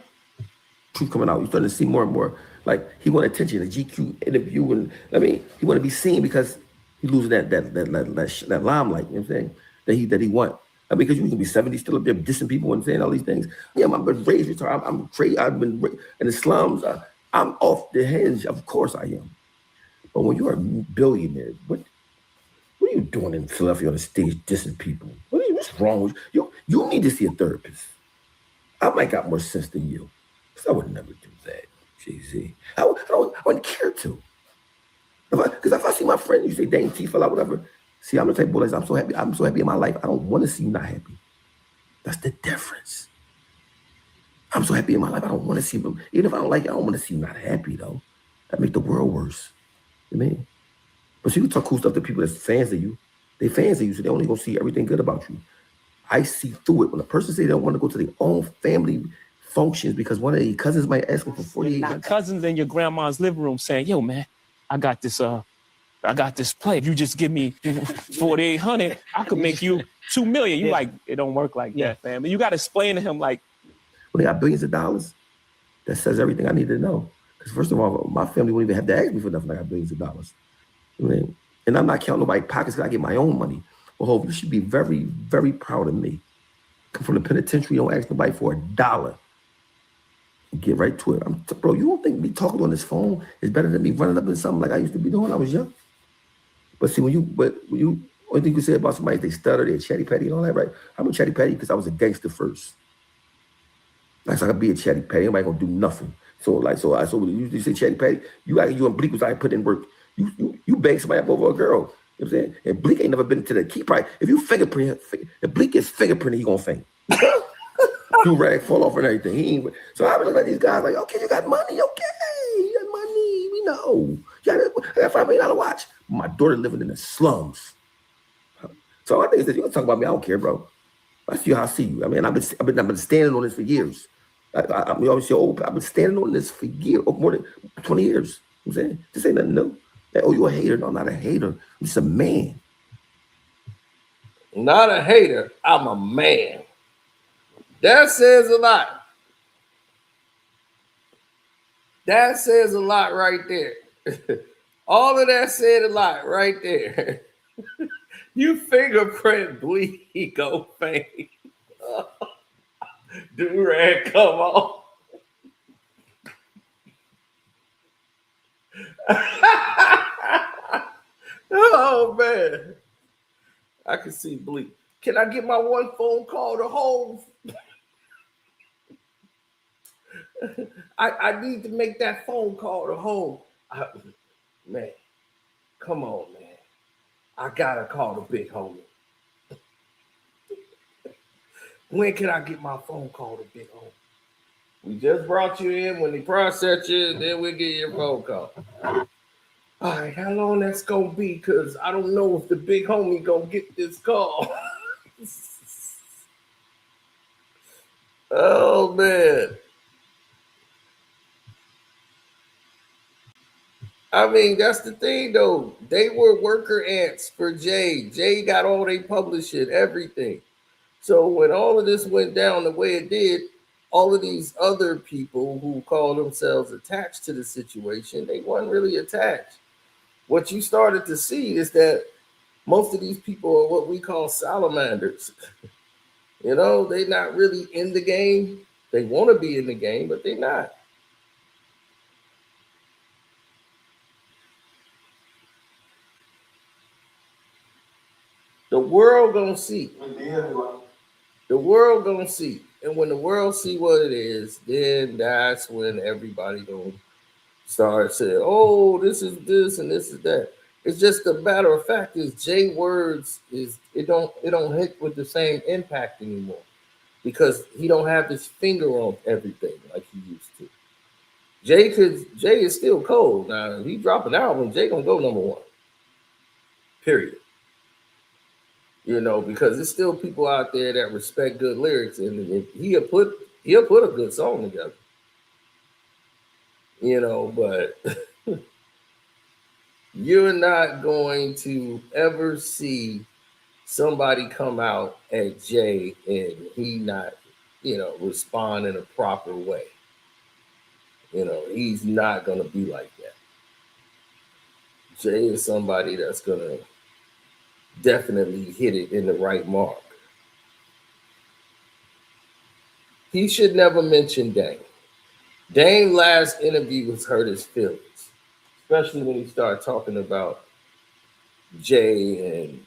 Truth coming out. You're starting to see more and more. Like, he want attention, a GQ interview, and he want to be seen because he losing that limelight. You know what I'm saying? That he want. Because you can be 70 still up there dissing people and saying all these things. Yeah, I've been raised retarded. I'm crazy. I've been in the slums. I'm off the hinge. Of course I am. But when you're a billionaire, what are you doing in Philadelphia on the stage dissing people? What's wrong with you? You need to see a therapist. I might got more sense than you. Because I would never do that. Jay-Z. I wouldn't care to. Because if I see my friend, you say, dang, T fell out, whatever. See, I'm the type of boy, I'm so happy. I'm so happy in my life. I don't want to see you not happy. That's the difference. I'm so happy in my life. I don't want to see them. Even if I don't like it, I don't want to see you not happy, though. That make the world worse. You mean? But you can talk cool stuff to people that's fans of you. They fans of you, so they only gonna see everything good about you. I see through it. When a person say they don't want to go to their own family functions because one of their cousins might ask them for 48. Cousins in your grandma's living room saying, "Yo, man, I got this play. You just give me 4,800, I could make you 2 million." You like, it don't work like that, fam. You got to explain to him like, when they got billions of dollars, that says everything I need to know. Because first of all, my family wouldn't even have to ask me for nothing. I got billions of dollars. I mean, and I'm not counting nobody's pockets because I get my own money. Well, Hope, you should be very, very proud of me. Come from the penitentiary, don't ask nobody for $1. Get right to it. Bro, you don't think me talking on this phone is better than me running up in something like I used to be doing when I was young? But see, when you only thing you say about somebody, they stutter, they're chatty patty and all that, right? I'm a chatty patty because I was a gangster first. Like, so I could be a chatty patty. Ain't gonna do nothing. So when you say chatty patty, you and Bleak was out put in work. You bang somebody up over a girl. You know what I'm saying? And Bleak ain't never been to the key. Probably if you fingerprint, if Bleak gets fingerprinted, he gonna faint. Do rag fall off and everything. He ain't. So I was looking at these guys like, okay, you got money, okay, you got money. We know. I got $5 million watch. My daughter living in the slums. So I think that you gonna talk about me. I don't care, bro. I see how I see you. I mean, I've been standing on this for years. We always say, I've been standing on this for years, more than 20 years. You know what I'm saying? This ain't nothing new. Like, oh, you a hater? No, I'm not a hater. I'm just a man. Not a hater. I'm a man. That says a lot. That says a lot right there. All of that said a lot right there. You fingerprint Bleak, he go faint. Do-rag, come on. Oh, man. I can see Bleak. Can I get my one phone call to Hove? I need to make that phone call to Hove. Man, come on, man. I gotta call the big homie. When can I get my phone call to big homie? We just brought you in. When they process you, then we get your phone call. All right, how long that's gonna be? Because I don't know if the big homie gonna get this call. Oh, man. I mean, that's the thing, though. They were worker ants for Jay. Jay got all they publishing, everything. So when all of this went down the way it did, all of these other people who call themselves attached to the situation, they weren't really attached. What you started to see is that most of these people are what we call salamanders. You know, they're not really in the game. They want to be in the game, but they're not. The world gonna see. The world gonna see. And when the world see what it is, then that's when everybody gonna start saying, oh, this is this and this is that. It's just a matter of fact is Jay words is it don't hit with the same impact anymore because he don't have his finger on everything like he used to. Jay is still cold. Now if he drop an album, Jay gonna go number one. Period. You know, because there's still people out there that respect good lyrics, and he'll put a good song together. You know, but you're not going to ever see somebody come out at Jay and he not, respond in a proper way. You know, he's not gonna be like that. Jay is somebody that's gonna definitely hit it in the right mark. He should never mention Dame. Dame's last interview was hurt his feelings, especially when he started talking about Jay and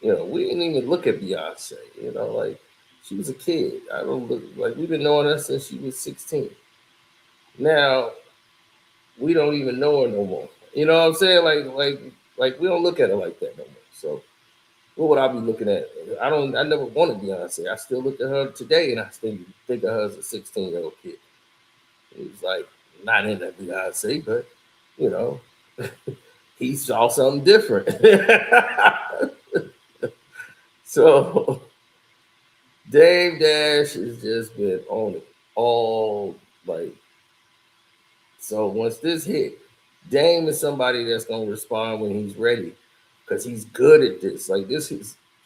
we didn't even look at Beyonce. She was a kid. I don't look like we've been knowing her since she was 16. Now, we don't even know her no more. You know what I'm saying? Like we don't look at her like that no more. So what would I be looking at? I never wanted Beyonce. I still look at her today and I still think of her as a 16-year-old kid. He's like not into Beyonce, but you know, he saw something different. So Dame Dash has just been on it all like. So once this hit, Dame is somebody that's gonna respond when he's ready, because he's good at this. Like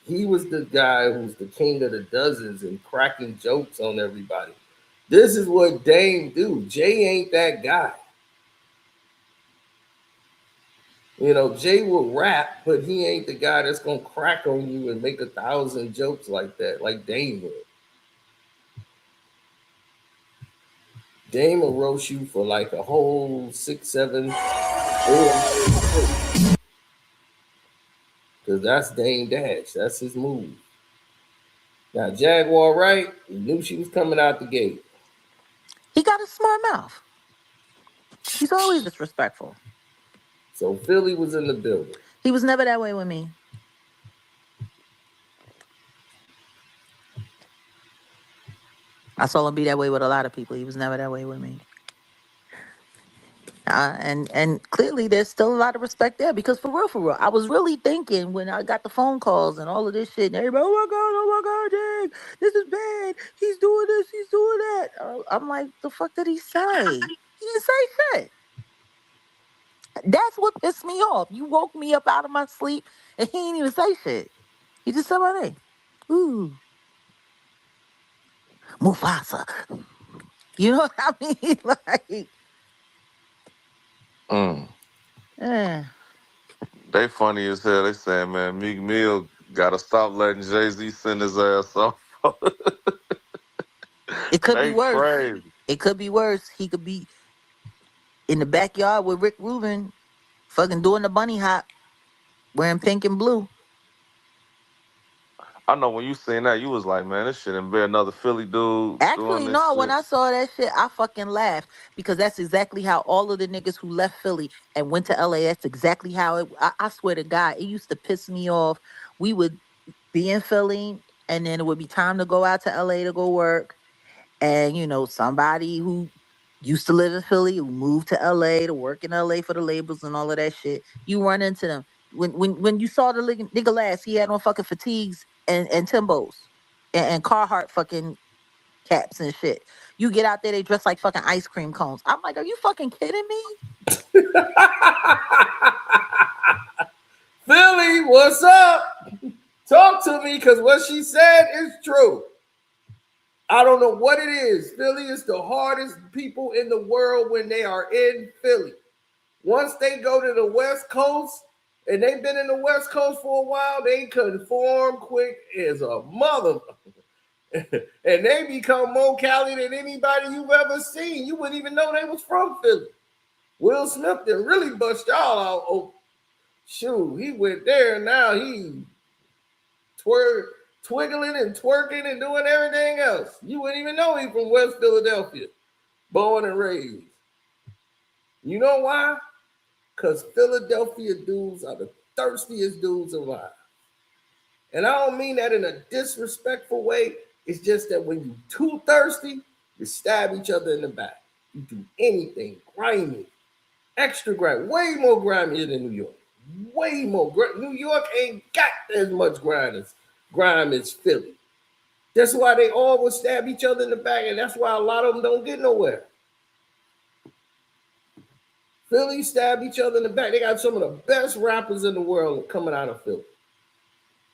he was the guy who's the king of the dozens and cracking jokes on everybody. This is what Dame do. Jay ain't that guy. You know, Jay will rap, but he ain't the guy that's gonna crack on you and make 1,000 jokes like that, like Dame would. Dame will roast you for like a whole 6, 7, 8. Because that's Dame Dash. That's his move. Now, Jaguar Wright, he knew she was coming out the gate. He got a smart mouth. He's always disrespectful. So Philly was in the building. He was never that way with me. I saw him be that way with a lot of people. He was never that way with me. And clearly there's still a lot of respect there, because for real, I was really thinking when I got the phone calls and all of this shit and everybody, oh my God, Jake, this is bad. He's doing this, he's doing that. I'm like, the fuck did he say? He didn't say shit. That's what pissed me off. You woke me up out of my sleep and he didn't even say shit. He just said my name. Ooh. Mufasa. You know what I mean? Like, They funny as hell. They saying, man, Meek Mill gotta stop letting Jay-Z send his ass off. It could be They worse. crazy. It could be worse. He could be in the backyard with Rick Rubin, fucking doing the bunny hop, wearing pink and blue. I know when you seen that, you was like, man, this shit and be another Philly dude doing Actually, this no, when shit. I saw that shit, I fucking laughed, because that's exactly how all of the niggas who left Philly and went to LA, that's exactly how I swear to God, it used to piss me off. We would be in Philly and then it would be time to go out to LA to go work. And, you know, somebody who used to live in Philly, who moved to LA to work in LA for the labels and all of that shit, you run into them. When you saw the nigga last, he had on fucking fatigues and Timbos and Carhartt fucking caps and shit. You get out there, they dress like fucking ice cream cones. I'm like, are you fucking kidding me? Philly, what's up? Talk to me, because what she said is true. I don't know what it is. Philly is the hardest people in the world when they are in Philly. Once they go to the West Coast, and they've been in the West Coast for a while, they conform quick as a mother. And they become more Cali than anybody you've ever seen. You wouldn't even know they was from Philly. Will Smith didn't really bust y'all out. Oh, shoot, he went there, and now he twiggling and twerking and doing everything else. You wouldn't even know he from West Philadelphia, born and raised. You know why? Because Philadelphia dudes are the thirstiest dudes alive. And I don't mean that in a disrespectful way. It's just that when you're too thirsty, you stab each other in the back. You do anything grimy, extra grimy, way more grimy than New York. Way more. New York ain't got as much grime as Philly. That's why they all will stab each other in the back, and that's why a lot of them don't get nowhere. Philly stab each other in the back. They got some of the best rappers in the world coming out of Philly.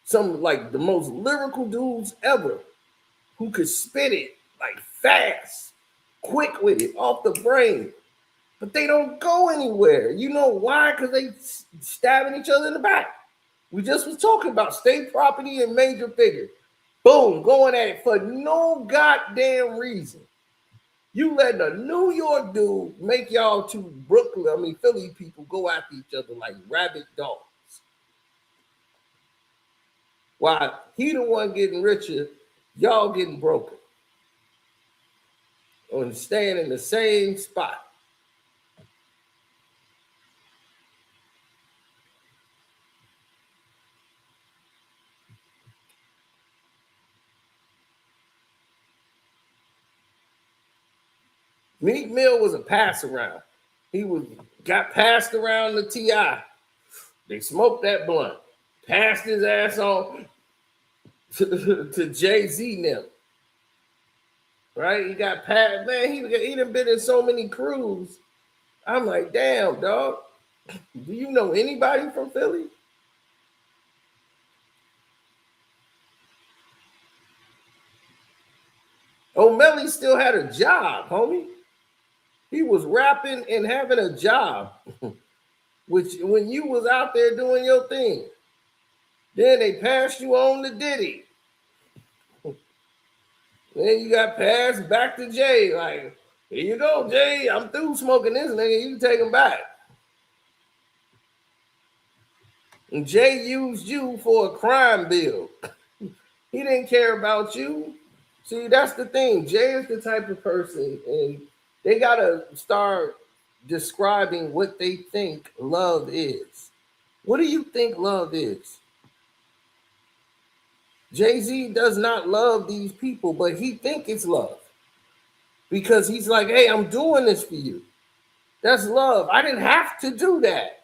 Some like the most lyrical dudes ever who could spit it like fast, quick with it, off the brain. But they don't go anywhere. You know why? Because they stabbing each other in the back. We just was talking about state property and major figure. Boom, going at it for no goddamn reason. You letting a New York dude make y'all two Philly people go after each other like rabid dogs. While he the one getting richer, y'all getting broken. And staying in the same spot. Meek Mill was a pass around. Got passed around the TI. They smoked that blunt, passed his ass on to Jay-Z now. Right? He got passed. Man, he done been in so many crews. I'm like, damn, dog. Do you know anybody from Philly? O'Malley still had a job, homie. He was rapping and having a job, which when you was out there doing your thing, then they passed you on to Diddy. Then you got passed back to Jay. Like, here you go, Jay. I'm through smoking this nigga. You can take him back. And Jay used you for a crime bill. He didn't care about you. See, that's the thing. Jay is the type of person, and they got to start describing what they think love is. What do you think love is? Jay-Z does not love these people, but he think it's love. Because he's like, hey, I'm doing this for you. That's love. I didn't have to do that.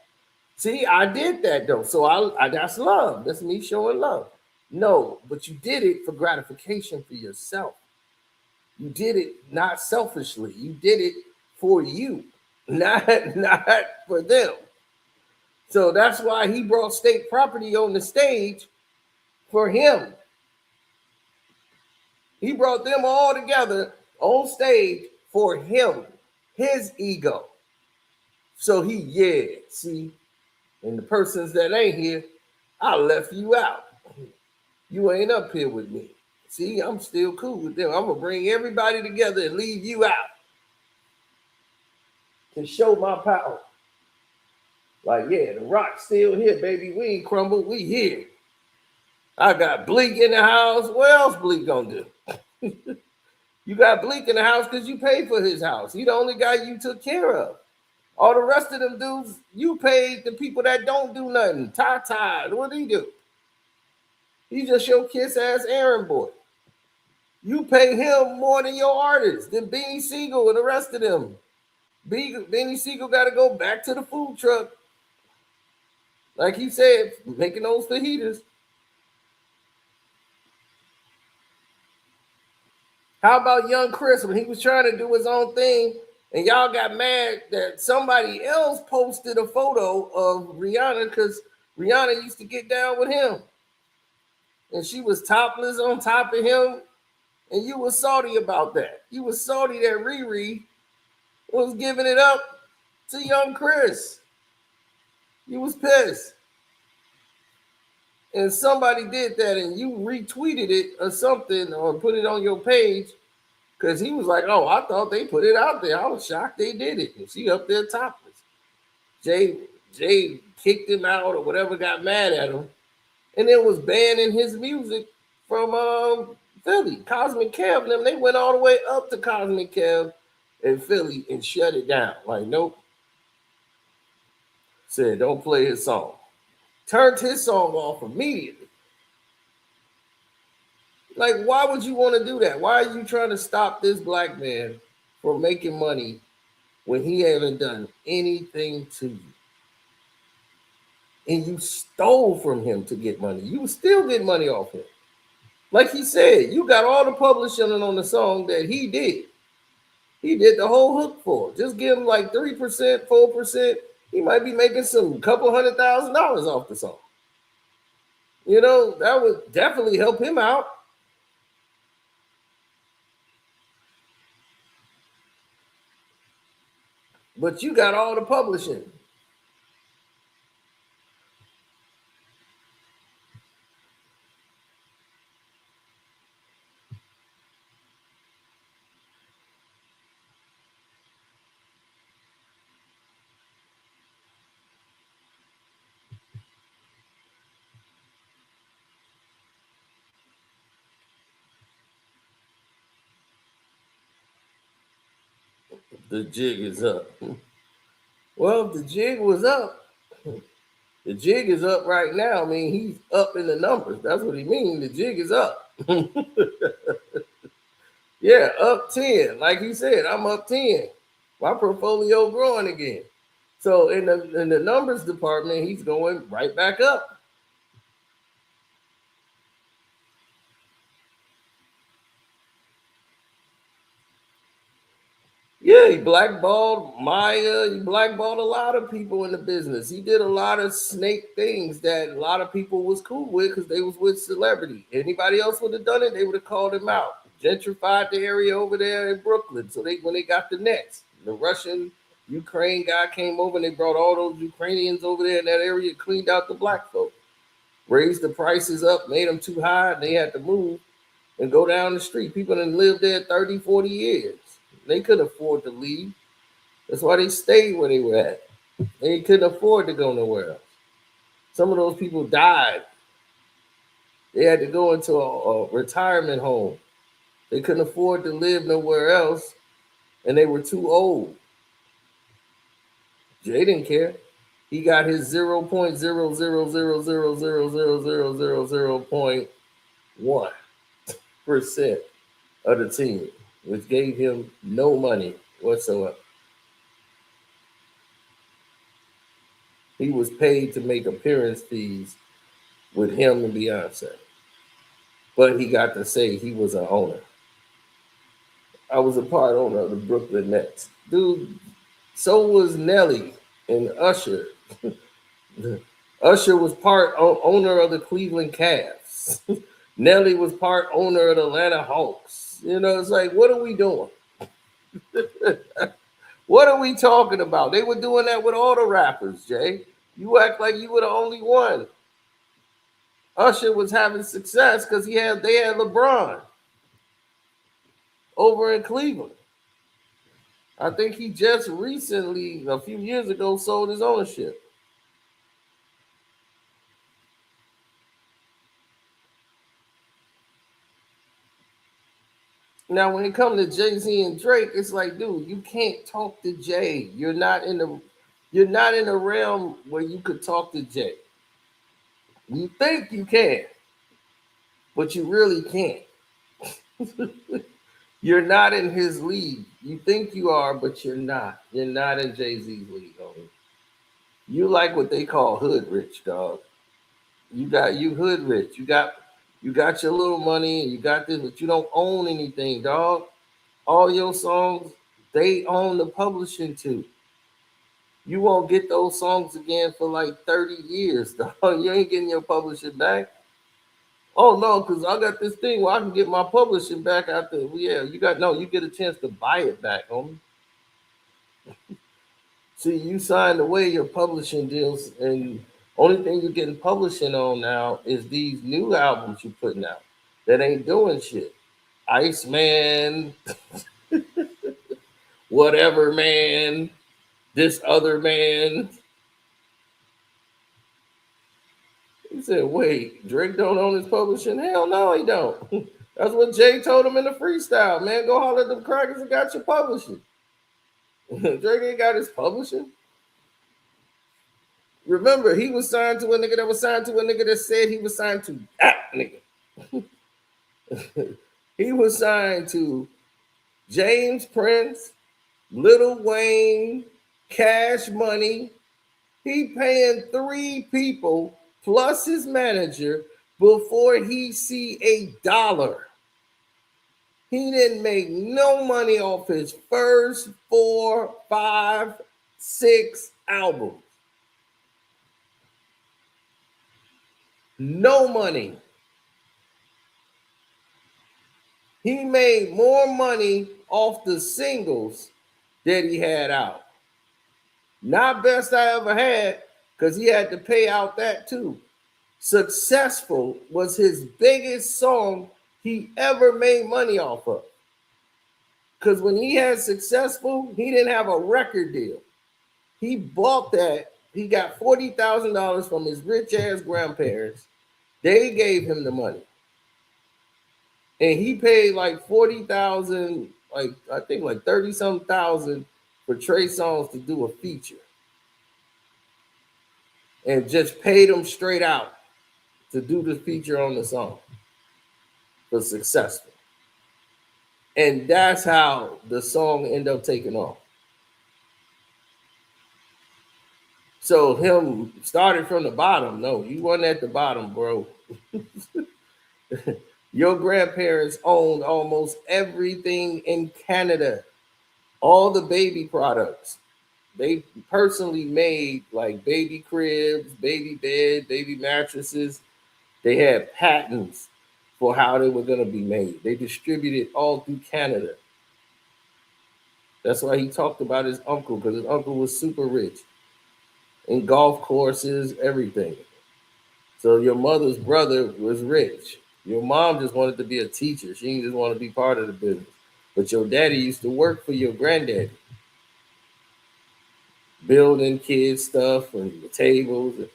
See, I did that though. So I that's love. That's me showing love. No, but you did it for gratification for yourself. You did it not selfishly. You did it for you, not for them. So that's why he brought State Property on the stage for him. He brought them all together on stage for him, his ego. So see, and the persons that ain't here, I left you out. You ain't up here with me. See, I'm still cool with them. I'm going to bring everybody together and leave you out to show my power. Like, yeah, the Rock's still here, baby. We ain't crumbled. We here. I got Bleak in the house. What else Bleak gonna do? You got Bleak in the house because you paid for his house. He the only guy you took care of. All the rest of them dudes, you paid the people that don't do nothing. Ty, what did he do? He just your kiss-ass errand boy. You pay him more than your artists, than Beanie Siegel and the rest of them. Beanie Siegel got to go back to the food truck. Like he said, making those fajitas. How about Young Chris when he was trying to do his own thing and y'all got mad that somebody else posted a photo of Rihanna because Rihanna used to get down with him. And she was topless on top of him. And you was salty about that. You was salty that Riri was giving it up to Young Chris. You was pissed. And somebody did that and you retweeted it or something or put it on your page because he was like, oh, I thought they put it out there. I was shocked they did it. And she up there topless. Jay kicked him out or whatever, got mad at him. And then was banning his music from Philly. Cosmic Kev and them, they went all the way up to Cosmic Kev in Philly and shut it down. Like, nope. Said, don't play his song. Turned his song off immediately. Like, why would you want to do that? Why are you trying to stop this black man from making money when he hasn't done anything to you? And you stole from him to get money. You still get money off him. Like he said, you got all the publishing on the song that he did. He did the whole hook for it. Just give him like 3%, 4%. He might be making some couple $100,000 off the song. You know, that would definitely help him out. But you got all the publishing. The jig is up. Well, if the jig was up, the jig is up right now. I mean, he's up in the numbers. That's what he means. The jig is up. Yeah, up 10. Like he said, I'm up 10. My portfolio growing again. So in the numbers department, he's going right back up. Yeah, he blackballed Maya. He blackballed a lot of people in the business. He did a lot of snake things that a lot of people was cool with because they was with celebrity. Anybody else would have done it, they would have called him out. Gentrified the area over there in Brooklyn. So when they got the Nets, the Russian Ukraine guy came over and they brought all those Ukrainians over there in that area, cleaned out the black folk, raised the prices up, made them too high, and they had to move and go down the street. People that lived there 30, 40 years. They couldn't afford to leave. That's why they stayed where they were at. They couldn't afford to go nowhere else. Some of those people died. They had to go into a retirement home. They couldn't afford to live nowhere else, and they were too old. Jay didn't care. He got his 0.000000000.1% of the team, which gave him no money whatsoever. He was paid to make appearance fees with him and Beyonce. But he got to say he was an owner. I was a part owner of the Brooklyn Nets. Dude, so was Nelly and Usher. Usher was part owner of the Cleveland Cavs. Nelly was part owner of the Atlanta Hawks. You know, it's like, what are we doing? What are we talking about? They were doing that with all the rappers, Jay. You act like you were the only one. Usher was having success because they had LeBron over in Cleveland. I think he just recently, a few years ago, sold his ownership. Now, when it comes to Jay-Z and Drake, it's like, dude, you can't talk to Jay. You're not in the realm where you could talk to Jay. You think you can, but you really can't. You're not in his league. You think you are, but you're not. You're not in Jay-Z's league, homie. You like what they call hood rich, dog. You hood rich. You got your little money and you got this, but you don't own anything, dog. All your songs, they own the publishing too. You won't get those songs again for like 30 years, dog. You ain't getting your publishing back. Oh no, because I got this thing where I can get my publishing back out there. Yeah, you get a chance to buy it back, homie. See, you signed away your publishing deals, and only thing you're getting publishing on now is these new albums you're putting out that ain't doing shit. Iceman, whatever man, this other man. He said, wait, Drake don't own his publishing? Hell no, he don't. That's what Jay told him in the freestyle, man. Go holler at them crackers and got your publishing. Drake ain't got his publishing. Remember, he was signed to a nigga that was signed to a nigga that said he was signed to that nigga. He was signed to James Prince, Lil Wayne, Cash Money. He paying 3 people plus his manager before he see $1. He didn't make no money off his first 4, 5, 6 albums. No money. He made more money off the singles that he had out. Not Best I Ever Had, because he had to pay out that too. Successful was his biggest song he ever made money off of. Because when he had Successful, he didn't have a record deal. He bought that. He got $40,000 from his rich ass grandparents. They gave him the money. And he paid like $40,000, like I think like 30-something thousand for Trey Songz to do a feature. And just paid him straight out to do the feature on the song for Successful. And that's how the song ended up taking off. So him started from the bottom. No, you wasn't at the bottom, bro. Your grandparents owned almost everything in Canada, all the baby products. They personally made like baby cribs, baby bed, baby mattresses. They had patents for how they were going to be made. They distributed all through Canada. That's why he talked about his uncle, because his uncle was super rich in golf courses, everything. So your mother's brother was rich. Your mom just wanted to be a teacher. She didn't just want to be part of the business. But your daddy used to work for your granddaddy, building kids stuff and the tables. And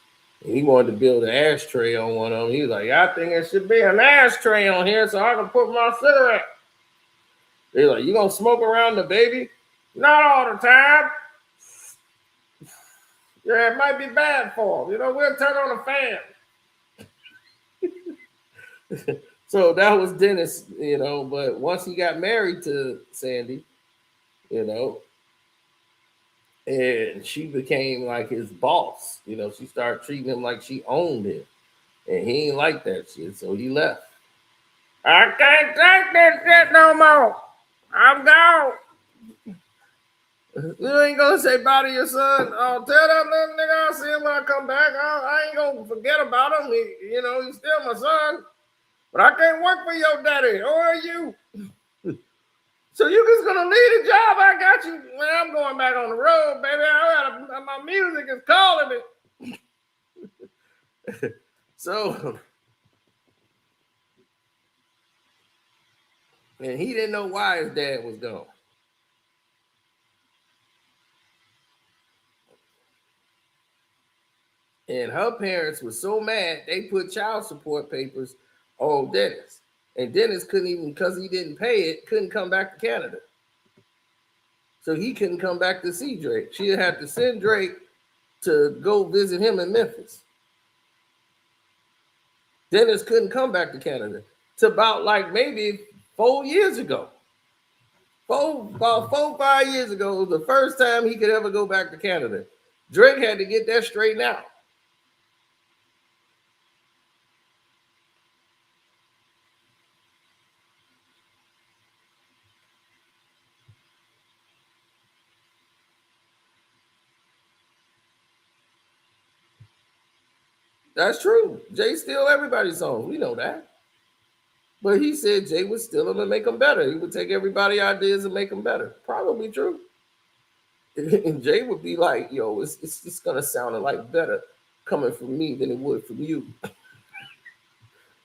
he wanted to build an ashtray on one of them. He was like, I think it should be an ashtray on here so I can put my cigarette. They're like, you gonna smoke around the baby? Not all the time. Yeah, it might be bad for him. You know, we'll turn on the fan. So that was Dennis, you know, but once he got married to Sandy, you know, and she became like his boss, you know, she started treating him like she owned him. And he ain't like that shit, so he left. I can't take this shit no more. I'm gone. You ain't gonna say bye to your son. Oh, tell that little nigga I'll see him when I come back. I ain't gonna forget about him. You know, he's still my son. But I can't work for your daddy or you. So you just gonna leave the job? I got you. Man, I'm going back on the road, baby. My music is calling me. So, and he didn't know why his dad was gone. And her parents were so mad, they put child support papers on Dennis. And Dennis couldn't even, because he didn't pay it, couldn't come back to Canada. So he couldn't come back to see Drake. She had to send Drake to go visit him in Memphis. Dennis couldn't come back to Canada. It's about like maybe 4 years ago. About 5 years ago was the first time he could ever go back to Canada. Drake had to get that straightened out. That's true. Jay steal everybody's songs. We know that. But he said Jay would steal them and make them better. He would take everybody's ideas and make them better. Probably true. And Jay would be like, yo, it's just going to sound like better coming from me than it would from you.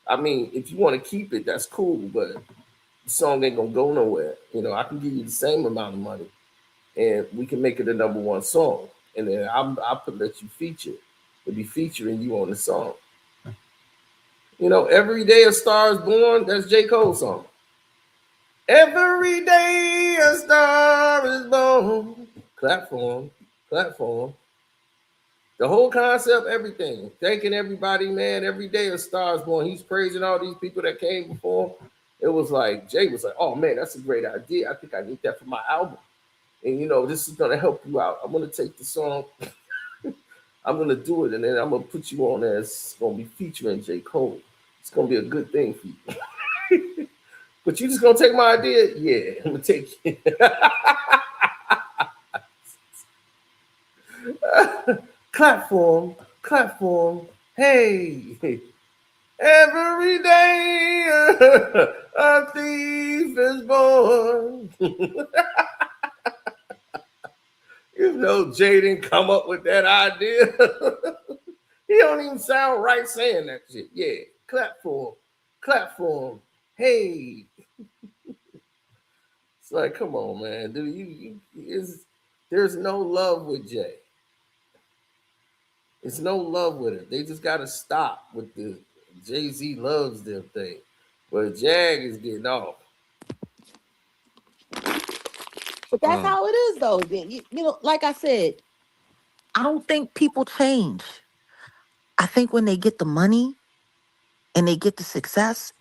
I mean, if you want to keep it, that's cool, but the song ain't going to go nowhere. You know, I can give you the same amount of money and we can make it a #1 song. And then I'll let you feature. It'll be featuring you on the song. You know, Every Day a Star is Born, that's J. Cole's song. Every day a star is born. Clap for him. Clap for him. The whole concept, everything. Thanking everybody, man. Every day a star is born. He's praising all these people that came before him. It was like, Jay was like, oh, man, that's a great idea. I think I need that for my album. And, you know, this is going to help you out. I'm going to take the song. I'm going to do it, and then I'm going to put you on there. It's going to be featuring J. Cole. It's going to be a good thing for you. But you just going to take my idea? Yeah, I'm going to take it. Clap for him. Clap for him. Hey. Every day a thief is born. You know, Jay didn't come up with that idea. He don't even sound right saying that shit. Yeah, clap for him. Clap for him. Hey. It's like, come on, man. Dude, there's no love with Jay. There's no love with it. They just got to stop with the Jay-Z loves them thing. But Jag is getting off. But that's how it is, though. You know, like I said, I don't think people change. I think when they get the money and they get the success,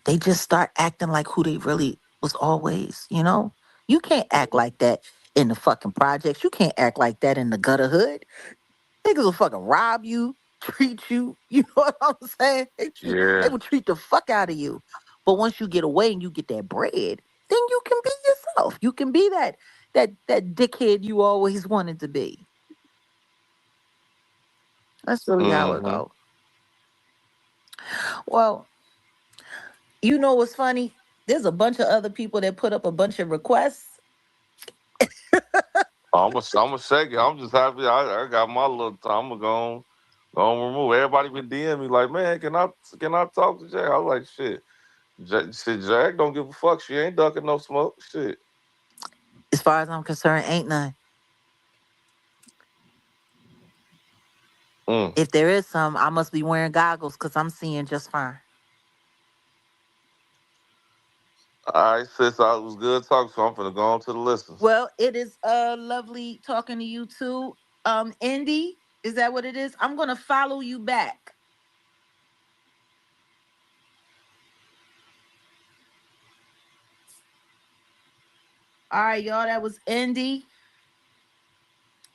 they just start acting like who they really was always, you know? You can't act like that in the fucking projects. You can't act like that in the gutter hood. Niggas will fucking rob you, treat you. You know what I'm saying? They Yeah. will treat the fuck out of you. But once you get away and you get that bread, then you can be yourself. You can be that dickhead you always wanted to be. That's really how it Mm-hmm. goes. Well, you know what's funny? There's a bunch of other people that put up a bunch of requests. I'm gonna shake it. I'm just happy I got my little time. I'm gonna remove. Everybody been DM me like, man, can I talk to Jack? I was like, shit, Jack don't give a fuck. She ain't ducking no smoke. Shit. As far as I'm concerned, ain't none. Mm. If there is some, I must be wearing goggles because I'm seeing just fine. All right, sis, I was good talking, so I'm finna go on to the listens. Well, it is lovely talking to you too. Indy, is that what it is? I'm gonna follow you back. All right, y'all. That was Indy.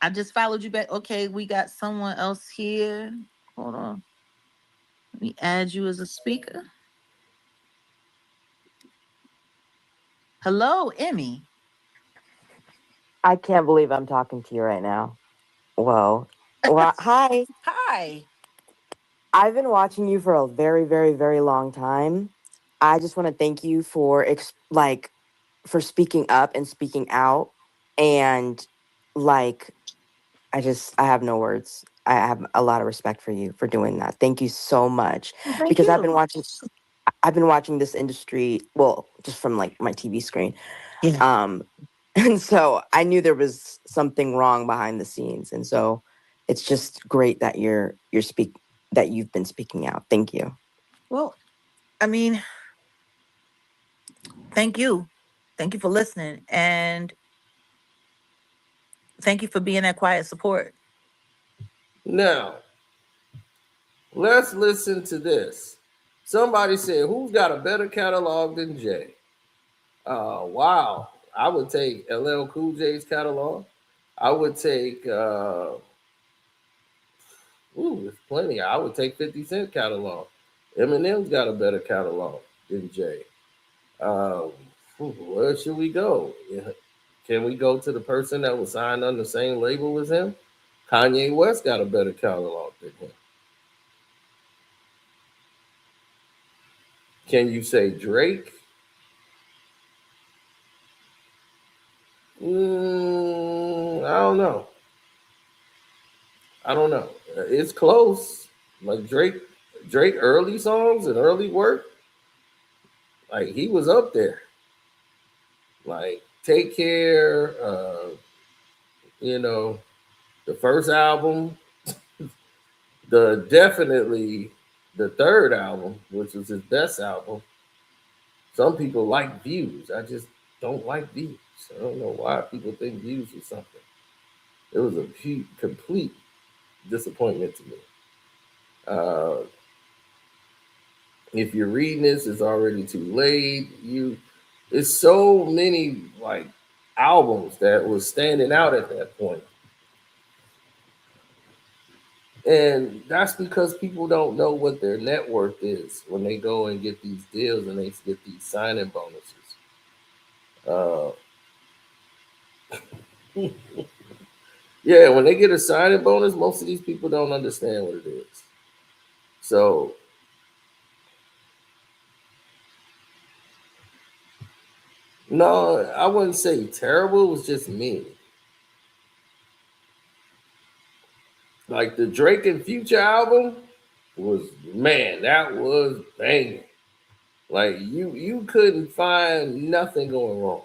I just followed you back. Okay, we got someone else here. Hold on. Let me add you as a speaker. Hello, Emmy. I can't believe I'm talking to you right now. Whoa. Well, hi. Hi. I've been watching you for a very, very, very long time. I just want to thank you for for speaking up and speaking out. And like, I have no words. I have a lot of respect for you for doing that. Thank you so much. Well, thank Because you. I've been watching this industry, well, just from like my TV screen. Yeah. And so I knew there was something wrong behind the scenes. And so it's just great that that you've been speaking out. Thank you. Well, I mean, thank you. Thank you for listening. And thank you for being that quiet support. Now, let's listen to this. Somebody said, who's got a better catalog than Jay? Wow. I would take LL Cool J's catalog. I would take, there's plenty. I would take 50 Cent catalog. Eminem's got a better catalog than Jay. Where should we go? Can we go to the person that was signed on the same label as him? Kanye West got a better catalog than him. Can you say Drake? I don't know. It's close. Like Drake early songs and early work, like he was up there. Like Take Care, the first album, definitely the third album, which was his best album. Some people like Views. I just don't like Views. I don't know why people think Views is something. It was a complete disappointment to me. If you're reading this, it's already too late. It's so many like albums that was standing out at that point. And that's because people don't know what their net worth is when they go and get these deals and they get these signing bonuses. Yeah, when they get a signing bonus, most of these people don't understand what it is. So no, I wouldn't say terrible. It was just mean. Like the Drake and Future album that was banging. Like you couldn't find nothing going wrong.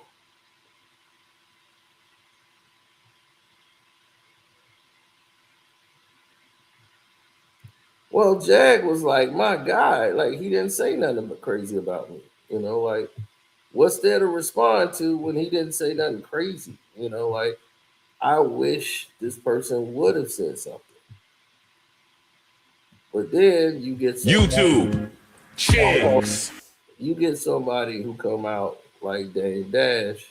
Well, Jag was like my guy. Like he didn't say nothing but crazy about me. Like what's there to respond to when he didn't say nothing crazy? Like I wish this person would have said something. But then you get some YouTube chicks. you get somebody who come out like Dame Dash.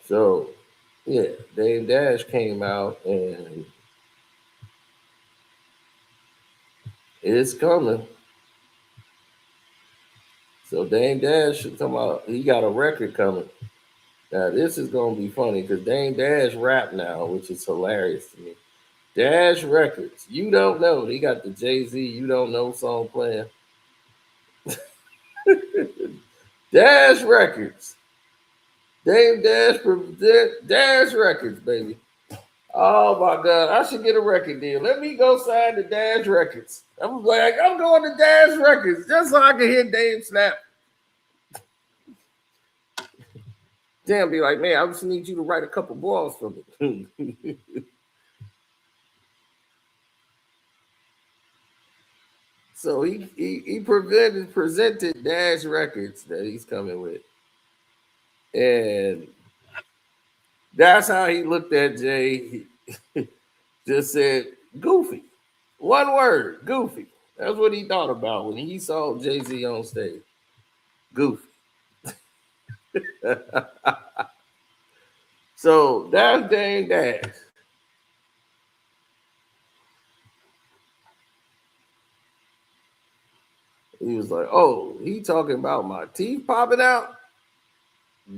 So, yeah, Dame Dash came out and it's coming. So Dame Dash should come out. He got a record coming. Now this is gonna be funny because Dame Dash rap now, which is hilarious to me. Dash Records. You don't know. He got the Jay-Z You Don't Know song playing. Dash Records. Dame Dash Dash Records, baby. Oh my God. I should get a record deal. Let me go sign the Dash Records. I'm like, I'm going to Dash Records just so I can hear Dame snap. Damn, be like, man, I just need you to write a couple balls for me. So he presented Dash Records that he's coming with. And that's how he looked at Jay. He just said, goofy. One word, goofy. That's what he thought about when he saw Jay-Z on stage. Goofy. So that's Dame Dash. He was like, oh, he talking about my teeth popping out?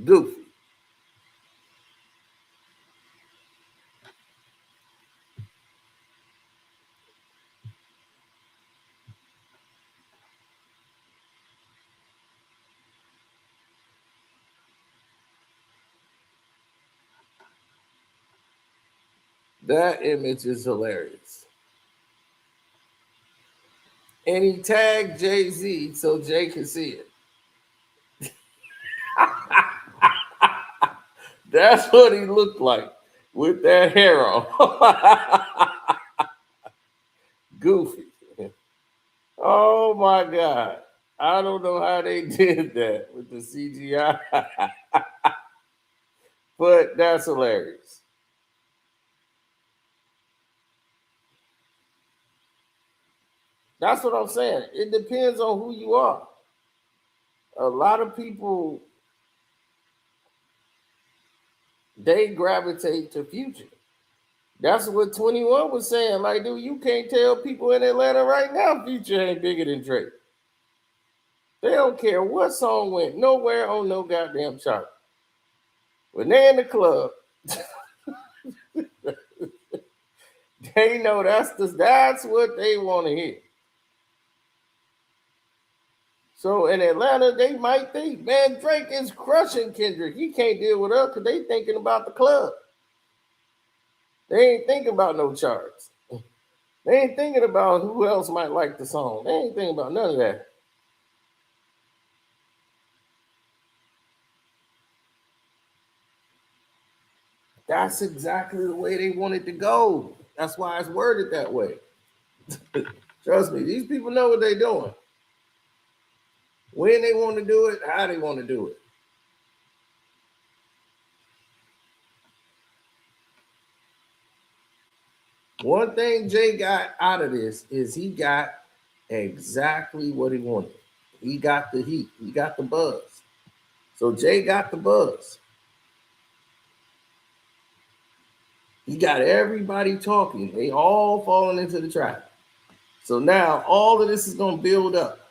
Goofy. That image is hilarious. And he tagged Jay-Z so Jay could see it. That's what he looked like with that hair on. Goofy. Oh my God. I don't know how they did that with the CGI. But that's hilarious. That's what I'm saying. It depends on who you are. A lot of people, they gravitate to Future. That's what 21 was saying. Like, dude, you can't tell people in Atlanta right now Future ain't bigger than Drake. They don't care what song went nowhere on no goddamn chart. When they're in the club, they know that's what they want to hear. So in Atlanta, they might think, man, Drake is crushing Kendrick. He can't deal with us because they thinking about the club. They ain't thinking about no charts. They ain't thinking about who else might like the song. They ain't thinking about none of that. That's exactly the way they want it to go. That's why it's worded that way. Trust me, these people know what they're doing. When they want to do it, how they want to do it. One thing Jay got out of this is he got exactly what he wanted. He got the heat. He got the buzz. So Jay got the buzz. He got everybody talking. They all falling into the trap. So now all of this is going to build up.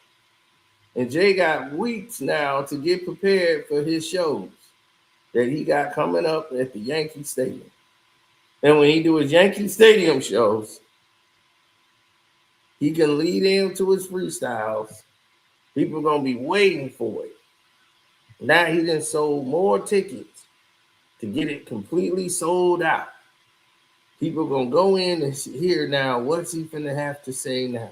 And Jay got weeks now to get prepared for his shows that he got coming up at the Yankee Stadium. And when he do his Yankee Stadium shows, he can lead into his freestyles. People are going to be waiting for it. Now he done sold more tickets to get it completely sold out. People are going to go in and hear now, what's he finna have to say now?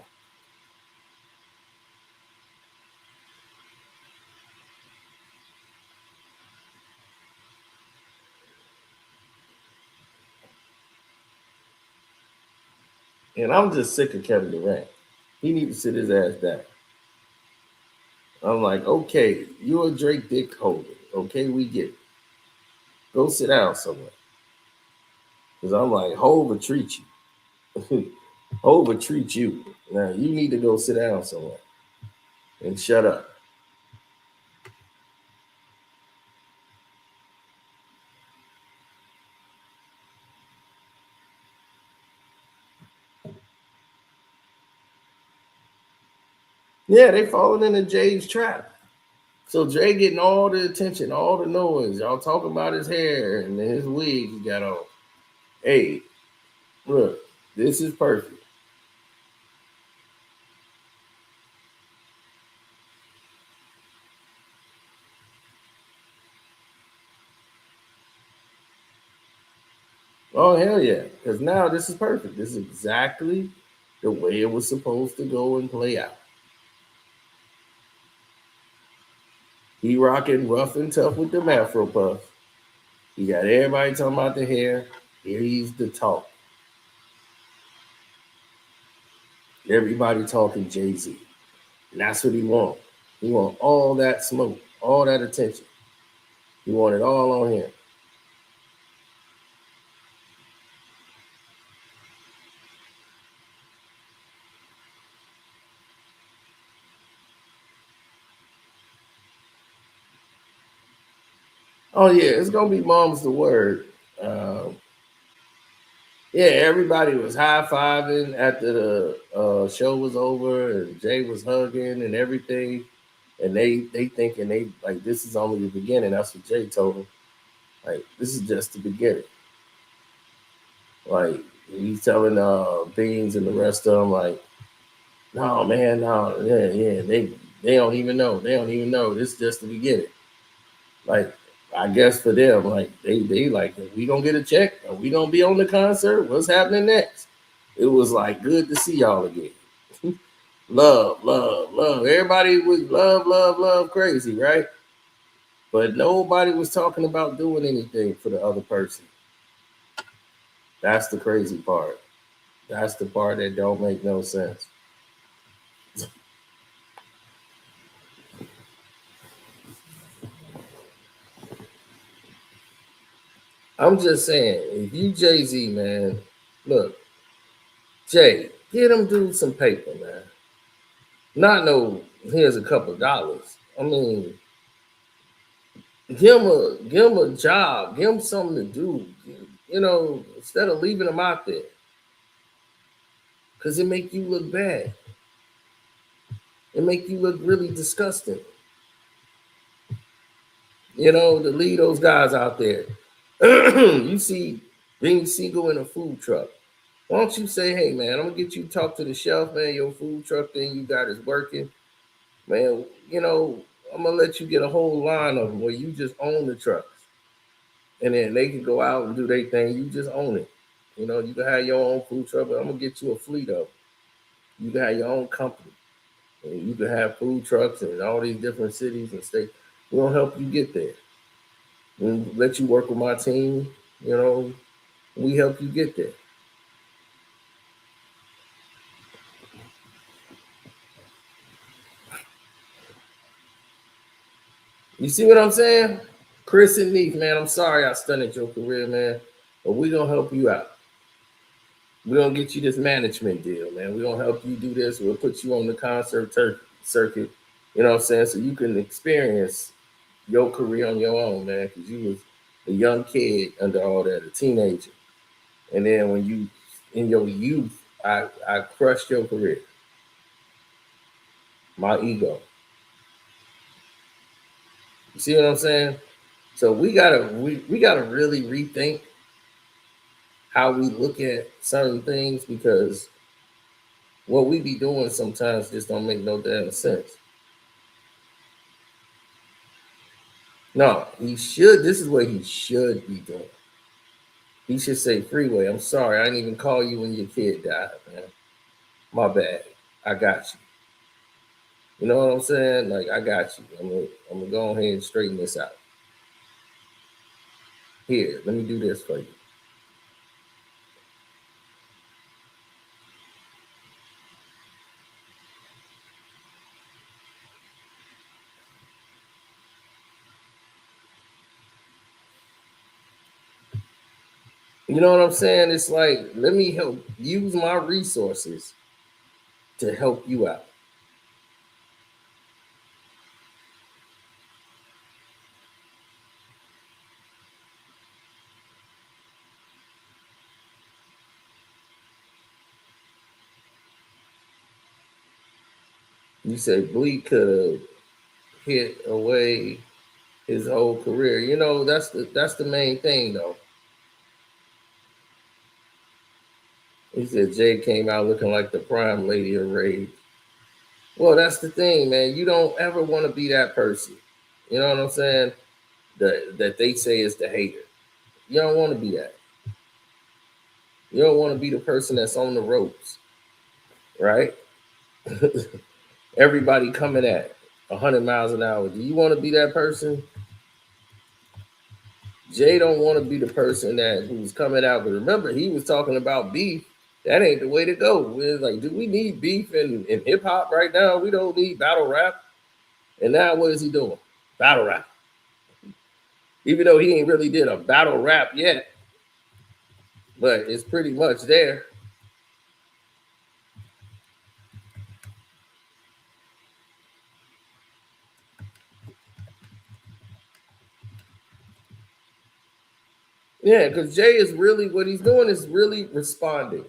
And I'm just sick of Kevin Durant. He needs to sit his ass down. I'm like, okay, you're a Drake dick holder. Okay, we get it. Go sit down somewhere. Because I'm like, Hov will treat you. Hov will treat you. Now you need to go sit down somewhere and shut up. Yeah, they falling into Jay's trap. So Jay getting all the attention, all the noise. Y'all talking about his hair and his wig he got on. Hey, look, this is perfect. Oh, hell yeah. Because now this is perfect. This is exactly the way it was supposed to go and play out. He rocking rough and tough with the Afro puff. He got everybody talking about the hair. Here he's the talk. Everybody talking Jay-Z. And that's what he want. He want all that smoke, all that attention. He want it all on him. Oh yeah, it's gonna be mom's the word. Yeah, everybody was high fiving after the show was over, and Jay was hugging and everything. And they thinking they like this is only the beginning. That's what Jay told them. Like this is just the beginning. Like he's telling Beans and the rest of them like, no man, no, yeah, they don't even know. They don't even know. This is just the beginning. Like I guess for them, like they like if we don't get a check, are we gonna be on the concert? What's happening next? It was like good to see y'all again. Love, love, love. Everybody was love, love, love crazy, right? But nobody was talking about doing anything for the other person. That's the crazy part. That's the part that don't make no sense. I'm just saying, if you Jay-Z, man, look, Jay, get him do some paper, man. Not no, here's a couple dollars. I mean, give him a job, give him something to do. You know, instead of leaving him out there, because it make you look bad. It make you look really disgusting. You know, to leave those guys out there. You see Bean Siegel in a food truck. Why don't you say, hey man, I'm gonna get you to talk to the shelf, man. Your food truck thing you got is working. Man, you know, I'm gonna let you get a whole line of them where you just own the trucks. And then they can go out and do their thing. You just own it. You know, you can have your own food truck, but I'm gonna get you a fleet of them. You can have your own company. And you can have food trucks in all these different cities and states. We'll help you get there. We'll let you work with my team. You know, we help you get there. You see what I'm saying? Chris and Neef, man, I'm sorry I stunted your career, man, but we're going to help you out. We're going to get you this management deal, man. We're going to help you do this. We'll put you on the concert circuit, you know what I'm saying, so you can experience your career on your own, man, because you was a young kid under all that, a teenager. And then when you, in your youth, I crushed your career. My ego. You see what I'm saying? So we gotta really rethink how we look at certain things because what we be doing sometimes just don't make no damn sense. No, he should. This is what he should be doing. He should say, Freeway, I'm sorry. I didn't even call you when your kid died, man. My bad. I got you. You know what I'm saying? Like, I got you. I'm gonna go ahead and straighten this out. Here, let me do this for you. You know what I'm saying? It's like, let me help use my resources to help you out. You say Bleak could have hit away his whole career. You know, that's the main thing though. He said Jay came out looking like the prime lady of rage. Well, that's the thing, man. You don't ever want to be that person. You know what I'm saying? That they say is the hater. You don't want to be that. You don't want to be the person that's on the ropes, right? Everybody coming at 100 miles an hour. Do you want to be that person? Jay don't want to be the person that who's coming out. But remember, he was talking about beef. That ain't the way to go. We're like, do we need beef in hip hop right now? We don't need battle rap. And now what is he doing? Battle rap. Even though he ain't really did a battle rap yet, but it's pretty much there. Yeah, because Jay is really, what he's doing is really responding.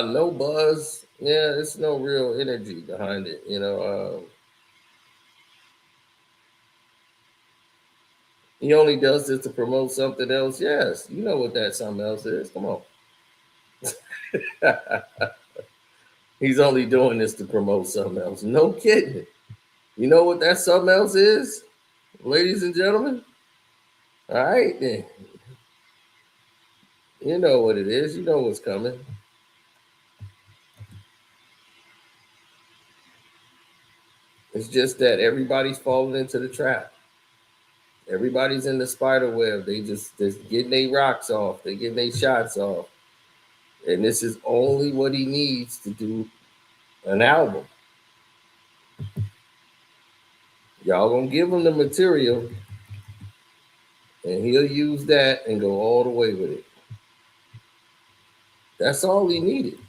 No buzz. Yeah, there's no real energy behind it. You know, he only does this to promote something else. Yes, you know what that something else is. Come on. He's only doing this to promote something else. No kidding. You know what that something else is, ladies and gentlemen? All right, then. You know what it is. You know what's coming. It's just that everybody's falling into the trap. Everybody's in the spider web. They just getting their rocks off. They getting their shots off. And this is only what he needs to do an album. Y'all gonna give him the material, and he'll use that and go all the way with it. That's all he needed.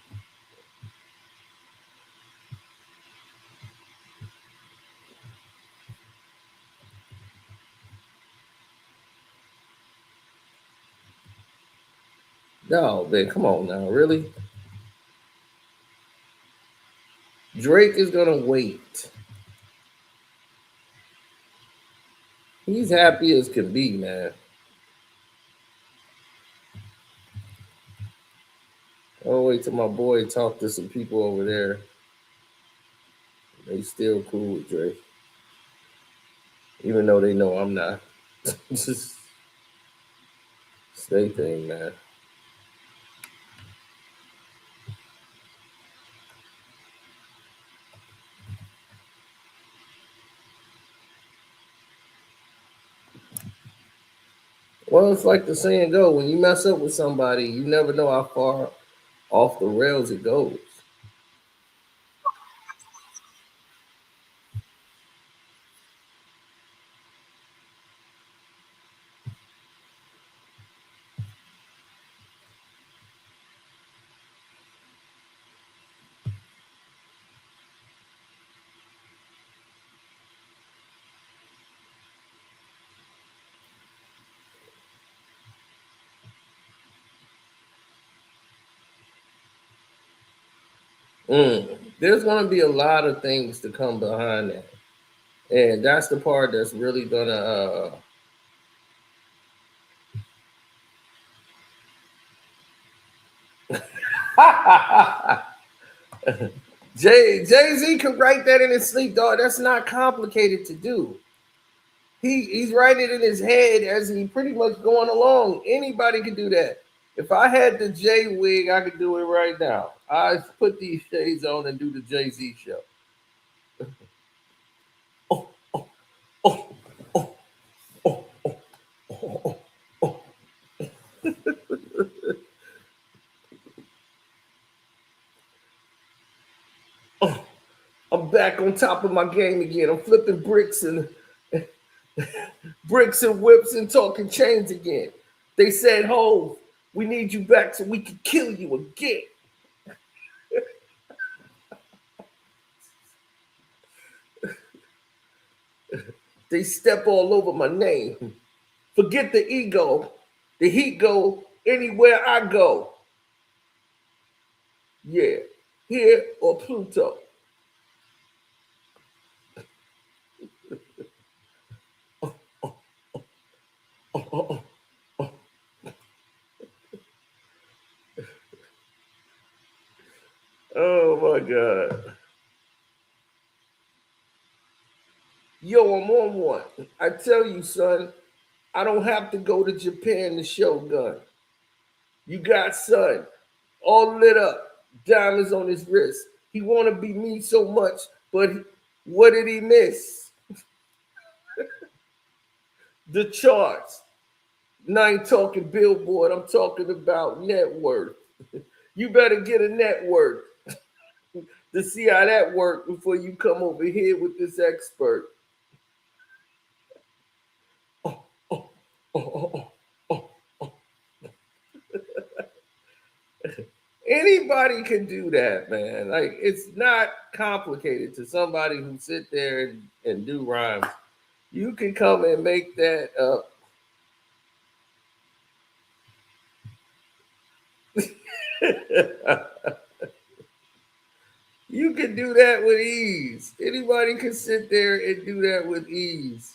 No, man, come on now, really? Drake is gonna wait. He's happy as can be, man. I'll wait till my boy talk to some people over there. They still cool with Drake. Even though they know I'm not. Just stay thing, man. Well, it's like the saying go, when you mess up with somebody, you never know how far off the rails it goes. There's going to be a lot of things to come behind that. And that's the part that's really going to Jay-Z can write that in his sleep, dog. That's not complicated to do. He's writing it in his head as he pretty much going along. Anybody can do that. If I had the J wig, I could do it right now. I put these shades on and do the Jay-Z show. Oh, oh, oh, oh, oh, oh, oh, oh. Oh, I'm back on top of my game again. I'm flipping bricks and whips and talking chains again. They said, "Ho, we need you back so we can kill you again." They step all over my name. Forget the ego. The heat go anywhere I go. Yeah, here or Pluto. Oh my God. Yo, I'm on one. I tell you, son, I don't have to go to Japan to show gun. You got son, all lit up, diamonds on his wrist. He want to be me so much, but what did he miss? The charts. And I ain't talking Billboard, I'm talking about net worth. You better get a net worth to see how that works before you come over here with this expert. Oh, oh, oh, oh, oh. Anybody can do that, man. Like, it's not complicated to somebody who sit there and do rhymes. You can come and make that up. You can do that with ease. Anybody can sit there and do that with ease.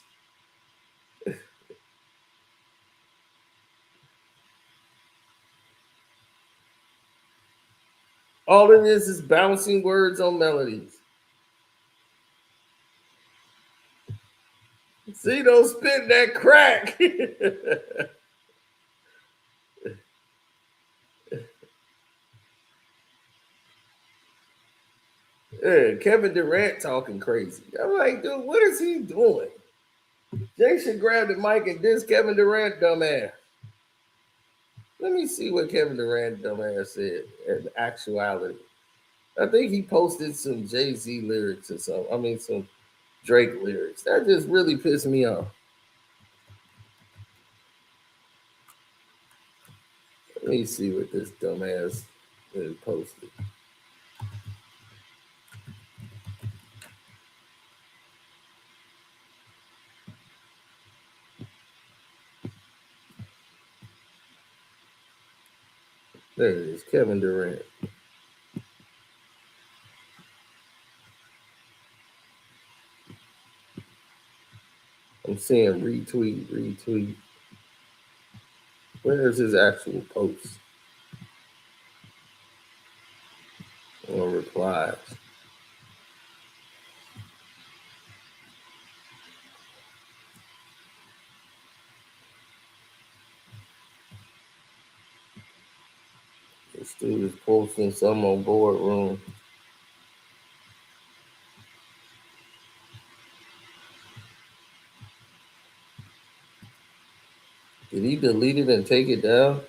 All it is bouncing words on melodies. See, don't spit that crack. Yeah, Kevin Durant talking crazy. I'm like, dude, what is he doing? Jay should grab the mic and diss Kevin Durant, dumbass. Let me see what Kevin Durant, dumbass, said in actuality. I think he posted some Jay-Z lyrics or something. I mean, some Drake lyrics. That just really pissed me off. Let me see what this dumbass posted. There it is, Kevin Durant. I'm seeing retweet. Where is his actual post? Or replies? This dude is posting some on Boardroom. Did he delete it and take it down?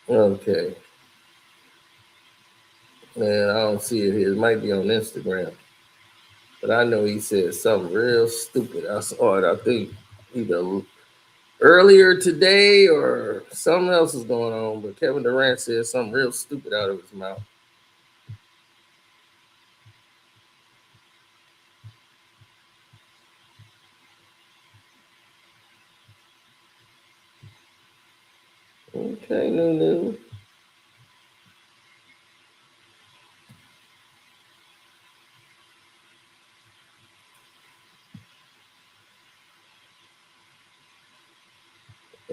Okay. Man, I don't see it here. It might be on Instagram. But I know he said something real stupid. I saw it, I think, either earlier today or something else is going on. But Kevin Durant said something real stupid out of his mouth. Okay, Nunu.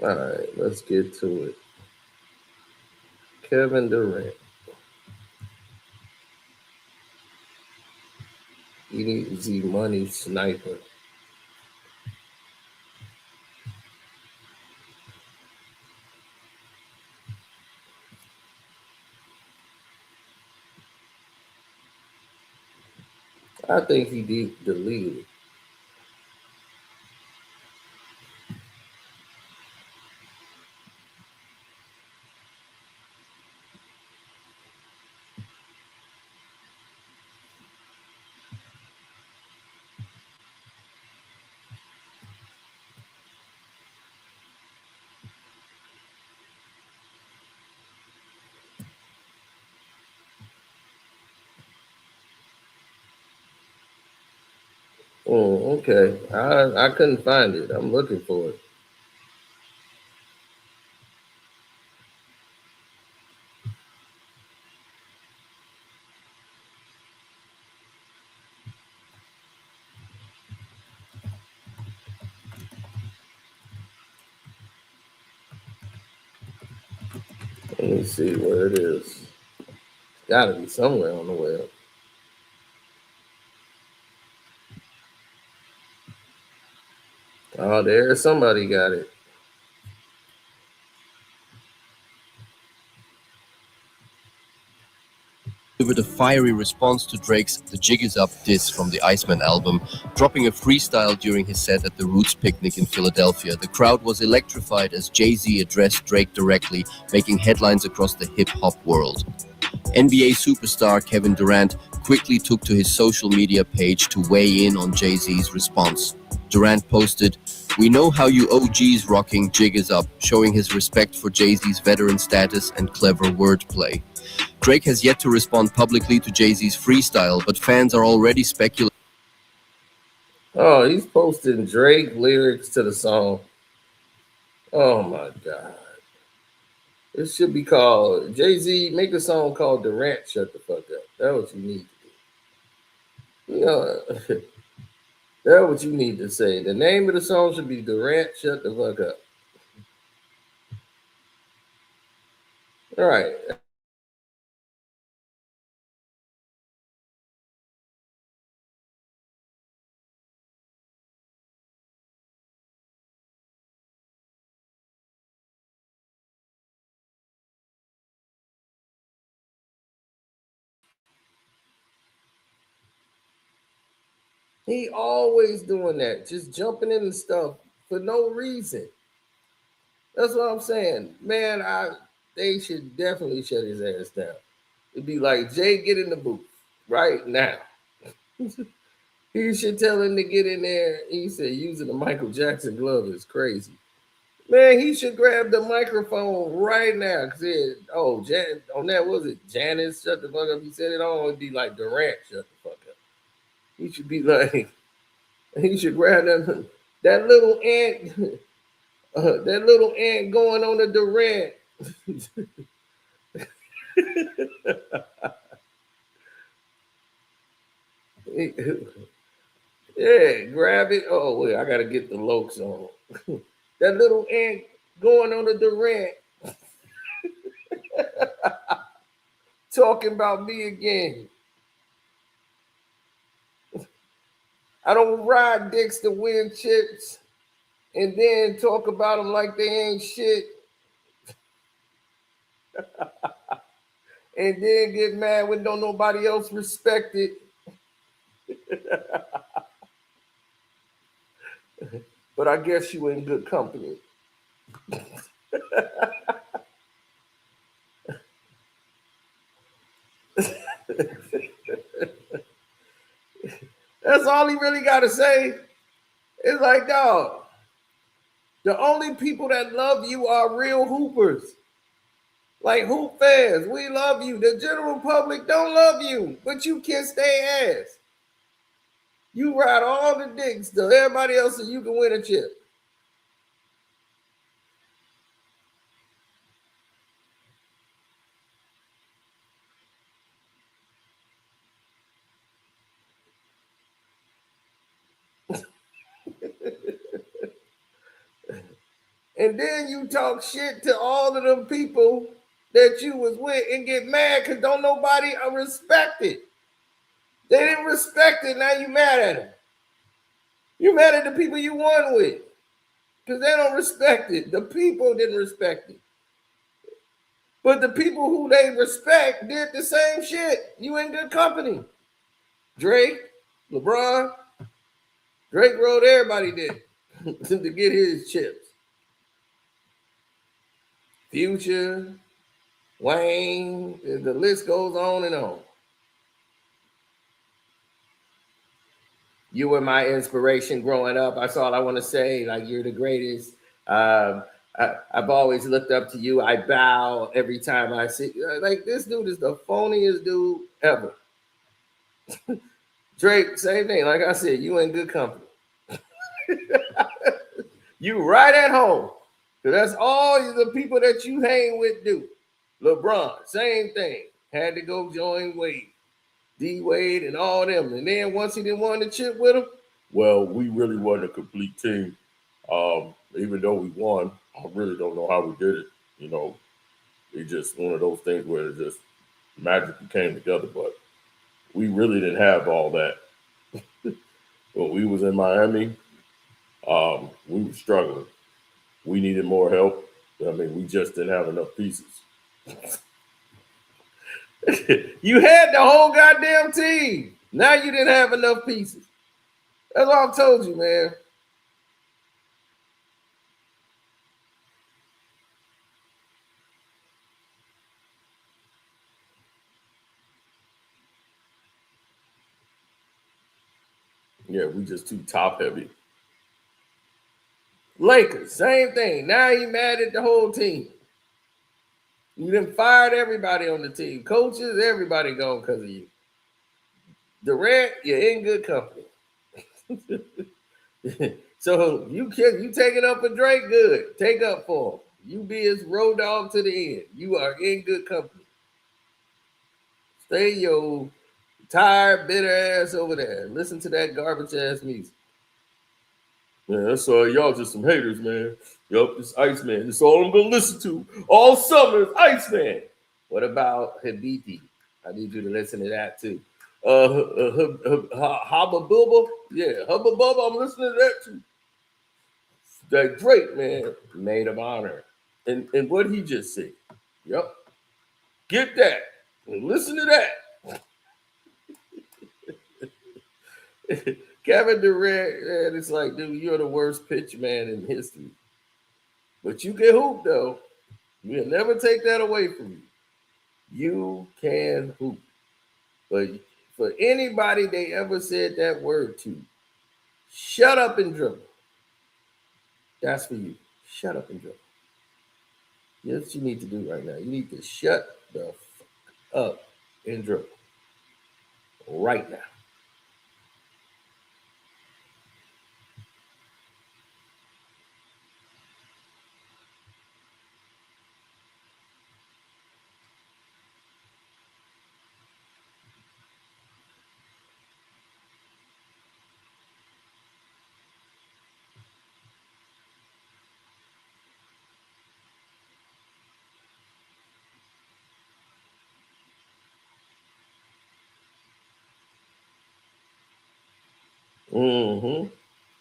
All right, let's get to it. Kevin Durant. Easy money sniper. I think he deleted it. Oh, okay. I couldn't find it. I'm looking for it. Let me see where it is. It's got to be somewhere on the web. Oh, there, somebody got it. Delivered a fiery response to Drake's The Jig Is Up diss from the Iceman album, dropping a freestyle during his set at the Roots Picnic in Philadelphia. The crowd was electrified as Jay-Z addressed Drake directly, making headlines across the hip-hop world. NBA superstar Kevin Durant quickly took to his social media page to weigh in on Jay-Z's response. Durant posted, "We know how you OGs rocking Jig Is Up," showing his respect for Jay-Z's veteran status and clever wordplay. Drake has yet to respond publicly to Jay-Z's freestyle, but fans are already speculating. Oh, he's posting Drake lyrics to the song. Oh my God. It should be called Jay-Z, make a song called Durant Shut the Fuck Up. That's what you need to do. You know, that's what you need to say. The name of the song should be Durant Shut the Fuck Up. All right. He always doing that, just jumping into stuff for no reason. That's what I'm saying. Man, they should definitely shut his ass down. It'd be like, Jay, get in the booth right now. He should tell him to get in there. He said using the Michael Jackson glove is crazy. Man, he should grab the microphone right now. Said, oh, on that, was it Janice, shut the fuck up. He said it on. It'd be like Durant, shut the fuck up. He should be like, he should grab that little ant, that little ant going on the Durant. Yeah, grab it. Oh, wait, I got to get the lokes on. That little ant going on the Durant. Talking about me again. I don't ride dicks to win chips and then talk about them like they ain't shit. And then get mad when don't nobody else respect it. But I guess you in good company. That's all he really got to say. It's like, dog, the only people that love you are real hoopers. Like hoop fans, we love you. The general public don't love you, but you kiss their ass. You ride all the dicks to everybody else so you can win a chip. And then you talk shit to all of them people that you was with and get mad because don't nobody respect it. They didn't respect it. Now you mad at them. You mad at the people you won with because they don't respect it. The people didn't respect it. But the people who they respect did the same shit. You in good company. Drake, LeBron, Drake wrote everybody did to get his chips. Future, Wayne, the list goes on and on. You were my inspiration growing up. That's all I want to say. Like, you're the greatest. I've always looked up to you. I bow every time I see. Like, this dude is the phoniest dude ever. Drake, same thing. Like I said, you in good company. You right at home. Because that's all the people that you hang with do. LeBron, same thing. Had to go join Wade. D Wade and all them. And then once he didn't want to chip with him, well, we really wasn't a complete team. Even though we won, I really don't know how we did it. You know, it's just one of those things where it just magically came together. But we really didn't have all that. When we was in Miami, we were struggling. We needed more help. I mean, we just didn't have enough pieces. You had the whole goddamn team. Now you didn't have enough pieces. That's all I told you, man. Yeah, we just too top heavy. Lakers, same thing. Now he mad at the whole team. You done fired everybody on the team. Coaches, everybody gone because of you. Durant, you're in good company. So you take it up for Drake, good. Take up for him. You be his road dog to the end. You are in good company. Stay your tired, bitter ass over there. Listen to that garbage ass music. Man, that's y'all just some haters, man. Yup, it's Iceman. That's all I'm gonna listen to all summer is Iceman. What about Habiti? I need you to listen to that too. Hubba Bubba, yeah, Hubba Bubba. I'm listening to that too. That Drake, man, maid of honor, and what he just said. Yep, get that and listen to that. Kevin Durant, man, it's like, dude, you're the worst pitch man in history. But you can hoop, though. We'll never take that away from you. You can hoop. But for anybody they ever said that word to, shut up and dribble. That's for you. Shut up and dribble. That's what you need to do right now. You need to shut the fuck up and dribble. Right now. Mm-hmm.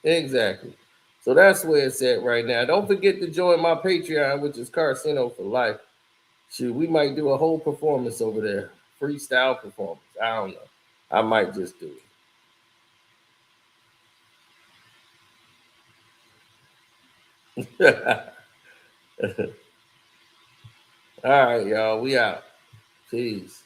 Exactly. So that's where it's at right now. Don't forget to join my Patreon, which is Carcino for Life. Shoot, we might do a whole performance over there. Freestyle performance. I don't know. I might just do it. All right, y'all. We out. Peace.